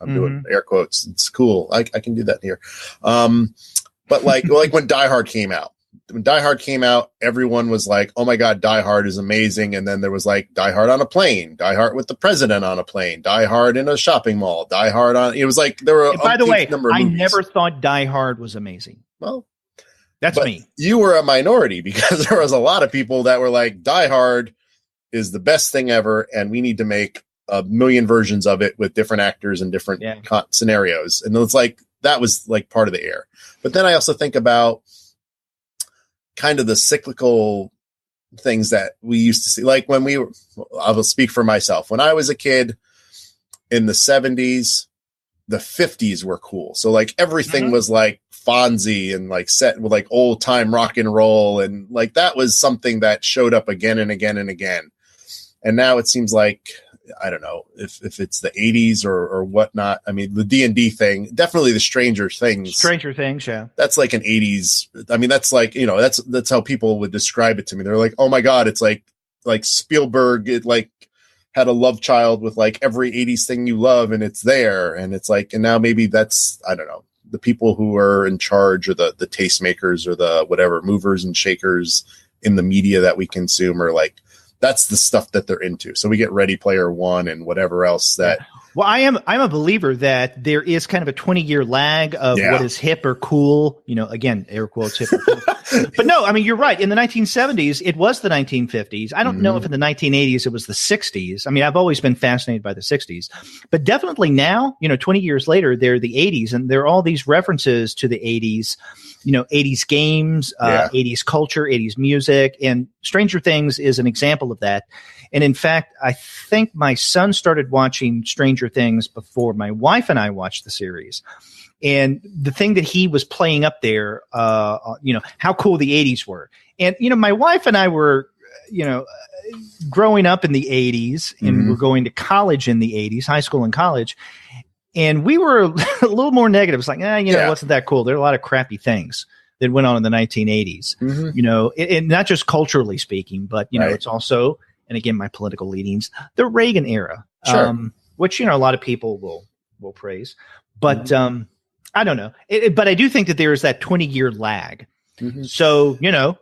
I'm doing air quotes. It's cool. I can do that here. But like when Die Hard came out. When Die Hard came out, everyone was like, oh my God, Die Hard is amazing. And then there was like Die Hard on a plane, Die Hard with the president on a plane, Die Hard in a shopping mall, Die Hard on, it was like, there were, by the way, I never thought Die Hard was amazing. Well, that's me. You were a minority because there was a lot of people that were like, Die Hard is the best thing ever. And we need to make a million versions of it with different actors and different scenarios. And it's like, that was like part of the air. But then I also think about kind of the cyclical things that we used to see. Like when I will speak for myself. When I was a kid in the 70s, the 50s were cool. So like everything was like Fonzie and like set with like old time rock and roll. And like, that was something that showed up again and again and again. And now it seems like, I don't know if it's the 80s or whatnot. I mean, the D&D thing, definitely the Stranger Things. Yeah. That's like an 80s. I mean, that's like, you know, that's how people would describe it to me. They're like, oh my God, it's like Spielberg, it like had a love child with like every 80s thing you love and it's there. And it's like, and now maybe that's, I don't know, the people who are in charge or the tastemakers or the whatever movers and shakers in the media that we consume are like, that's the stuff that they're into. So we get Ready Player One and whatever else that. Well, I'm a believer that there is kind of a 20-year lag of what is hip or cool, you know, again, air quotes, hip or cool. But no, I mean, you're right. In the 1970s, it was the 1950s. I don't know if in the 1980s it was the 60s. I mean, I've always been fascinated by the 60s, but definitely now, you know, 20 years later, they're the 80s, and there are all these references to the 80s, you know, 80s games, 80s culture, 80s music, and Stranger Things is an example of that. And in fact, I think my son started watching Stranger Things before my wife and I watched the series. And the thing that he was playing up there, you know, how cool the 80s were. And, you know, my wife and I were, you know, growing up in the 80s and we're going to college in the 80s, high school and college. And we were a little more negative. It's like, you know, it wasn't that cool. There are a lot of crappy things that went on in the 1980s, you know, and not just culturally speaking, but, you know, it's also, and again, my political leanings, the Reagan era, which, you know, a lot of people will praise. But I don't know. But I do think that there is that 20-year lag. So, you know,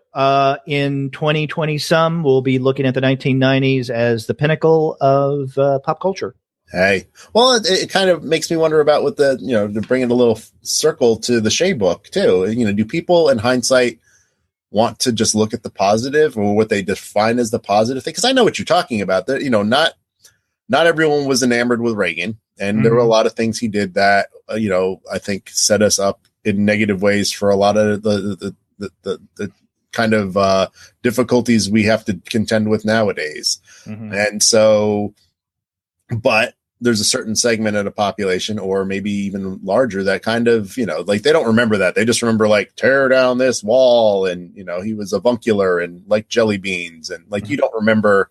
in 2020, we'll be looking at the 1990s as the pinnacle of pop culture. Hey, well, it kind of makes me wonder about what the, you know, to bring in a little circle to the Che book too. You know, do people in hindsight want to just look at the positive or what they define as the positive thing? Because I know what you're talking about. That, you know, not everyone was enamored with Reagan, and there were a lot of things he did that, you know, I think set us up in negative ways for a lot of the kind of difficulties we have to contend with nowadays. And so, but there's a certain segment of the population, or maybe even larger, that kind of, you know, like they don't remember that. They just remember like tear down this wall, and, you know, he was avuncular and like jelly beans, and like you don't remember,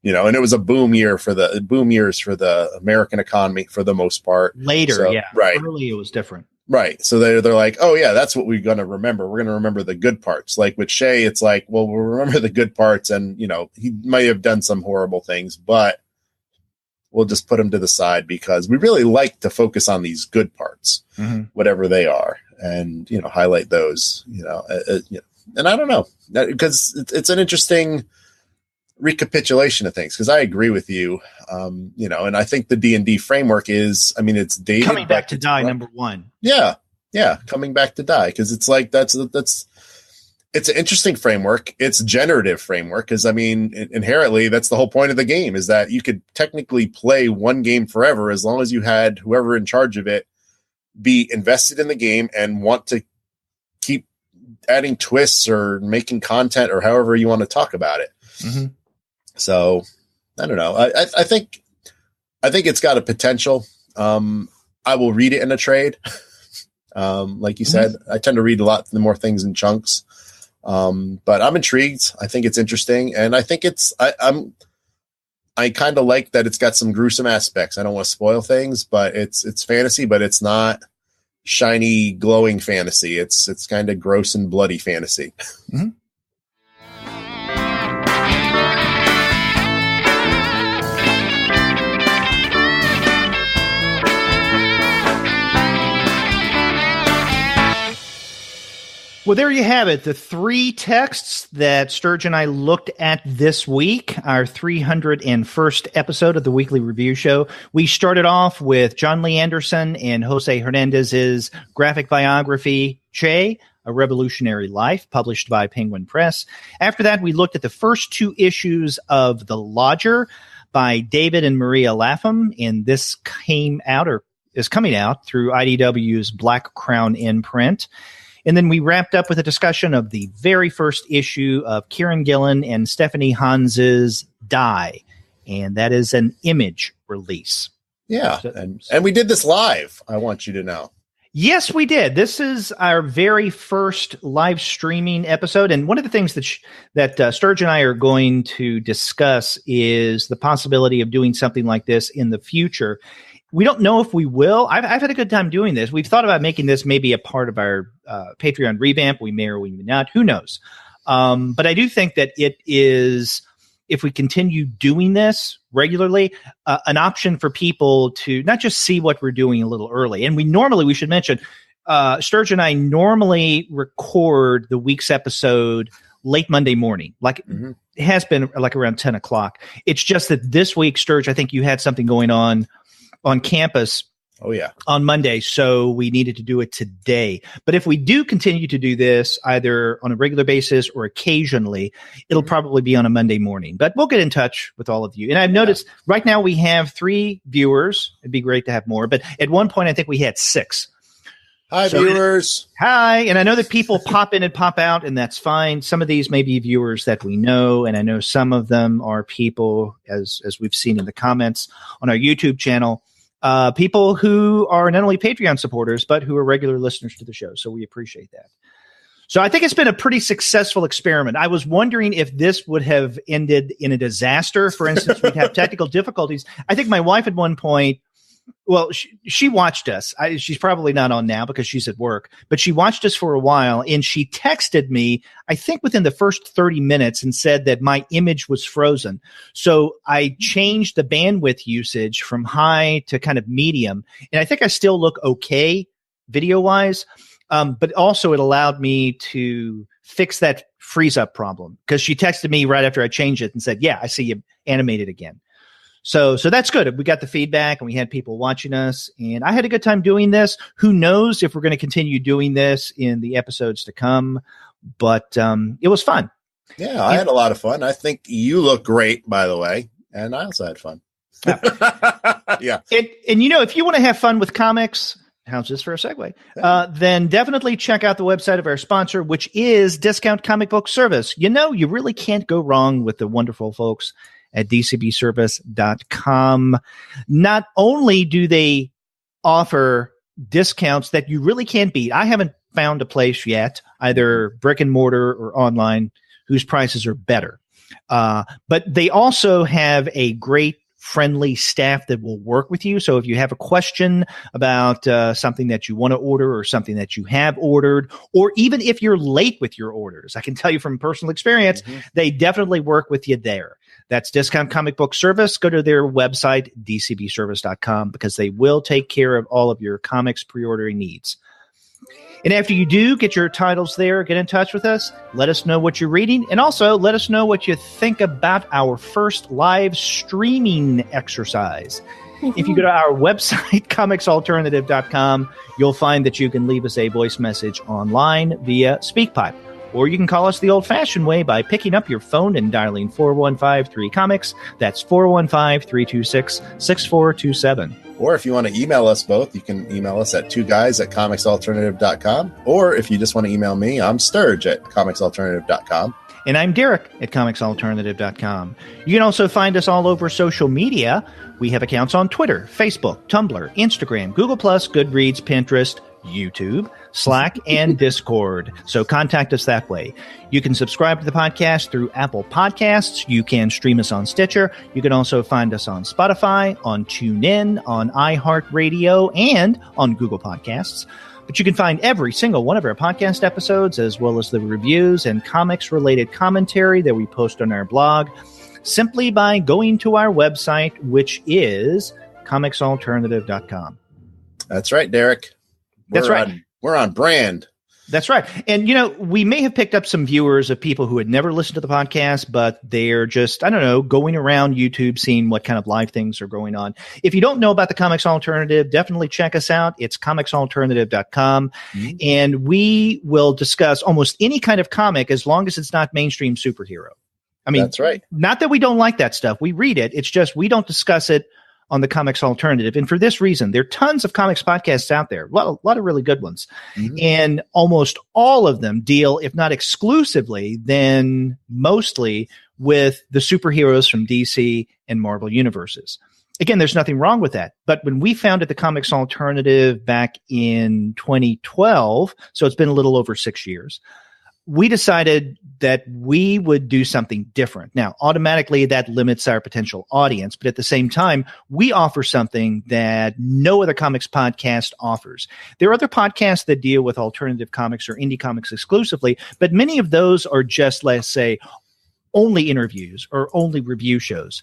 you know, and it was a boom years for the American economy for the most part. Later, so, right. Early, it was different. Right. So they're like, oh yeah, that's what we're going to remember. We're going to remember the good parts. Like with Che, it's like, well, we'll remember the good parts, and, you know, he might have done some horrible things, but we'll just put them to the side because we really like to focus on these good parts, whatever they are, and, you know, highlight those, you know, and I don't know, because it's an interesting recapitulation of things. Cause I agree with you. You know, and I think the D&D framework is, I mean, it's dated. Coming back to die, number one. Yeah. Yeah. Coming back to die. Cause it's like, it's an interesting framework. It's generative framework because, I mean, inherently, that's the whole point of the game, is that you could technically play one game forever as long as you had whoever in charge of it be invested in the game and want to keep adding twists or making content or however you want to talk about it. Mm-hmm. So I don't know. I think it's got a potential. I will read it in a trade. Like you said, I tend to read a lot more things in chunks. But I'm intrigued. I think it's interesting. And I think I kind of like that it's got some gruesome aspects. I don't want to spoil things, but it's fantasy, but it's not shiny, glowing fantasy. It's kind of gross and bloody fantasy. Mm-hmm. Well, there you have it. The 3 texts that Sterg and I looked at this week, our 301st episode of the Weekly Review Show. We started off with John Lee Anderson and José Hernández's graphic biography, Che, A Revolutionary Life, published by Penguin Press. After that, we looked at the first 2 issues of The Lodger by David and Maria Lapham, and this is coming out through IDW's Black Crown imprint. And then we wrapped up with a discussion of the very first issue of Kieron GIllen and Stephanie Hans's Die. And that is an Image release. Yeah. And we did this live, I want you to know. Yes, we did. This is our very first live streaming episode. And one of the things that Sterg and I are going to discuss is the possibility of doing something like this in the future. We don't know if we will. I've had a good time doing this. We've thought about making this maybe a part of our Patreon revamp. We may or we may not. Who knows? But I do think that it is, if we continue doing this regularly, an option for people to not just see what we're doing a little early. And we should mention, Sterg and I normally record the week's episode late Monday morning. Like it has been like around 10 o'clock. It's just that this week, Sterg, I think you had something going on campus. Oh, yeah. On Monday, so we needed to do it today. But if we do continue to do this either on a regular basis or occasionally, it'll probably be on a Monday morning. But we'll get in touch with all of you. And I've noticed right now we have 3 viewers. It'd be great to have more. But at one point, I think we had 6. Hi, viewers. Hi. And I know that people pop in and pop out, and that's fine. Some of these may be viewers that we know, and I know some of them are people, as we've seen in the comments on our YouTube channel, people who are not only Patreon supporters, but who are regular listeners to the show. So we appreciate that. So I think it's been a pretty successful experiment. I was wondering if this would have ended in a disaster. For instance, we'd have technical difficulties. I think my wife at one point, well, she watched us. She's probably not on now because she's at work, but she watched us for a while, and she texted me, I think within the first 30 minutes, and said that my image was frozen. So I changed the bandwidth usage from high to kind of medium, and I think I still look okay video-wise, but also it allowed me to fix that freeze-up problem because she texted me right after I changed it and said, yeah, I see you animated again. So that's good. We got the feedback and we had people watching us, and I had a good time doing this. Who knows if we're going to continue doing this in the episodes to come, but it was fun. Yeah, I had a lot of fun. I think you look great, by the way, and I also had fun. Yeah. And if you want to have fun with comics, how's this for a segue? Then definitely check out the website of our sponsor, which is Discount Comic Book Service. You really can't go wrong with the wonderful folks at dcbservice.com. Not only do they offer discounts that you really can't beat. I haven't found a place yet, either brick and mortar or online, whose prices are better. But they also have a great friendly staff that will work with you. So if you have a question about something that you want to order or something that you have ordered, or even if you're late with your orders, I can tell you from personal experience, they definitely work with you there. That's Discount Comic Book Service. Go to their website, dcbservice.com, because they will take care of all of your comics pre-ordering needs. And after you do get your titles there, get in touch with us. Let us know what you're reading. And also let us know what you think about our first live streaming exercise. If you go to our website, comicsalternative.com, you'll find that you can leave us a voice message online via SpeakPipe. Or you can call us the old-fashioned way by picking up your phone and dialing 4153-COMICS. That's 415-326-6427. Or if you want to email us both, you can email us at 2guys@comicsalternative.com. Or if you just want to email me, I'm Sturge at comicsalternative.com. And I'm Derek at comicsalternative.com. You can also find us all over social media. We have accounts on Twitter, Facebook, Tumblr, Instagram, Google+, Goodreads, Pinterest, YouTube, Slack, and Discord. So contact us that way. You can subscribe to the podcast through Apple Podcasts. You can stream us on Stitcher. You can also find us on Spotify, on TuneIn, on iHeartRadio, and on Google Podcasts. But you can find every single one of our podcast episodes, as well as the reviews and comics-related commentary that we post on our blog, simply by going to our website, which is comicsalternative.com. That's right, Derek. That's right. We're on brand. That's right. And, you know, we may have picked up some viewers of people who had never listened to the podcast, but they're just, I don't know, going around YouTube, seeing what kind of live things are going on. If you don't know about the Comics Alternative, definitely check us out. It's comicsalternative.com. Mm-hmm. And we will discuss almost any kind of comic as long as it's not mainstream superhero. I mean, that's right. Not that we don't like that stuff. We read it. It's just we don't discuss it on the Comics Alternative. And for this reason, there are tons of comics podcasts out there, a lot of really good ones. Mm-hmm. And almost all of them deal, if not exclusively, then mostly with the superheroes from DC and Marvel universes. Again, there's nothing wrong with that. But when we founded the Comics Alternative back in 2012, so it's been a little over 6 years, we decided that we would do something different. Now, automatically that limits our potential audience, but at the same time, we offer something that no other comics podcast offers. There are other podcasts that deal with alternative comics or indie comics exclusively, but many of those are just, let's say, only interviews or only review shows.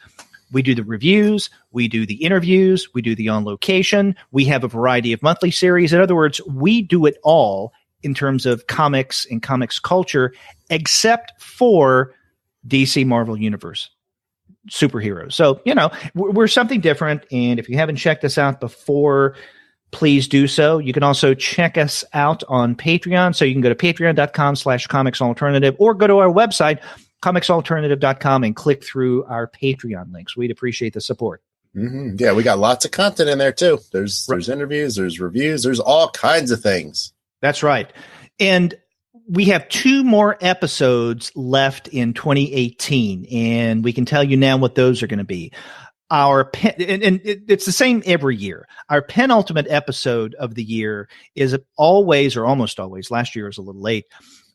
We do the reviews, we do the interviews, we do the on location, we have a variety of monthly series. In other words, we do it all in terms of comics and comics culture, except for DC Marvel Universe superheroes. So, you know, we're something different. And if you haven't checked us out before, please do so. You can also check us out on Patreon. So you can go to patreon.com/comicsalternative or go to our website, comicsalternative.com, and click through our Patreon links. We'd appreciate the support. Mm-hmm. Yeah, we got lots of content in there too. There's interviews, there's reviews, there's all kinds of things. That's right. And we have 2 more episodes left in 2018, and we can tell you now what those are going to be. It's the same every year. Our penultimate episode of the year is always, or almost always, last year was a little late,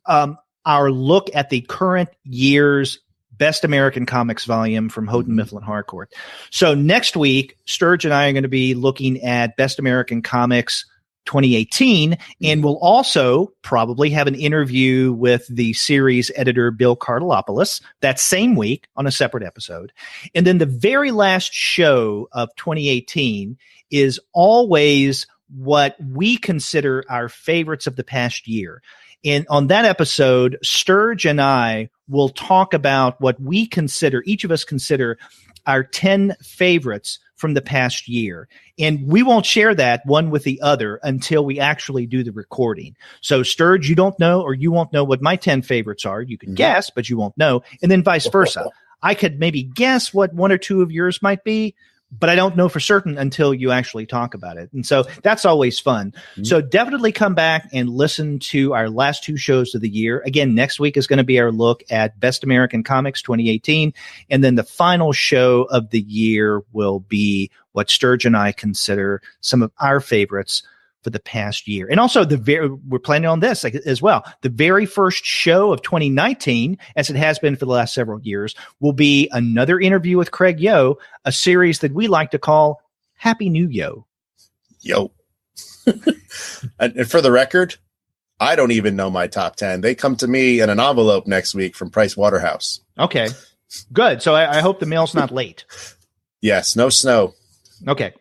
our look at the current year's Best American Comics volume from Houghton Mifflin Harcourt. So next week, Sturge and I are going to be looking at Best American Comics 2018, and we'll also probably have an interview with the series editor Bill Cardelopoulos that same week on a separate episode. And then the very last show of 2018 is always what we consider our favorites of the past year. And on that episode, Sturge and I will talk about what we consider, each of us consider, our 10 favorites from the past year. And we won't share that one with the other until we actually do the recording. So Sturge, you don't know, or you won't know what my 10 favorites are. You can guess, but you won't know. And then vice versa. I could maybe guess what 1 or 2 of yours might be, but I don't know for certain until you actually talk about it. And so that's always fun. Mm-hmm. So definitely come back and listen to our last 2 shows of the year. Again, next week is going to be our look at Best American Comics 2018. And then the final show of the year will be what Sturge and I consider some of our favorites for the past year. And also we're planning on this as well. The very first show of 2019, as it has been for the last several years, will be another interview with Craig Yo, a series that we like to call Happy New Yo. Yo. And for the record, I don't even know my top 10. They come to me in an envelope next week from Price Waterhouse. Okay, good. So I hope the mail's not late. Yes, no snow. Okay.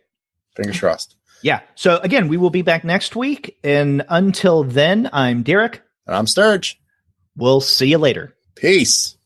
Fingers crossed. Yeah. So again, we will be back next week. And until then, I'm Derek. And I'm Sturge. We'll see you later. Peace.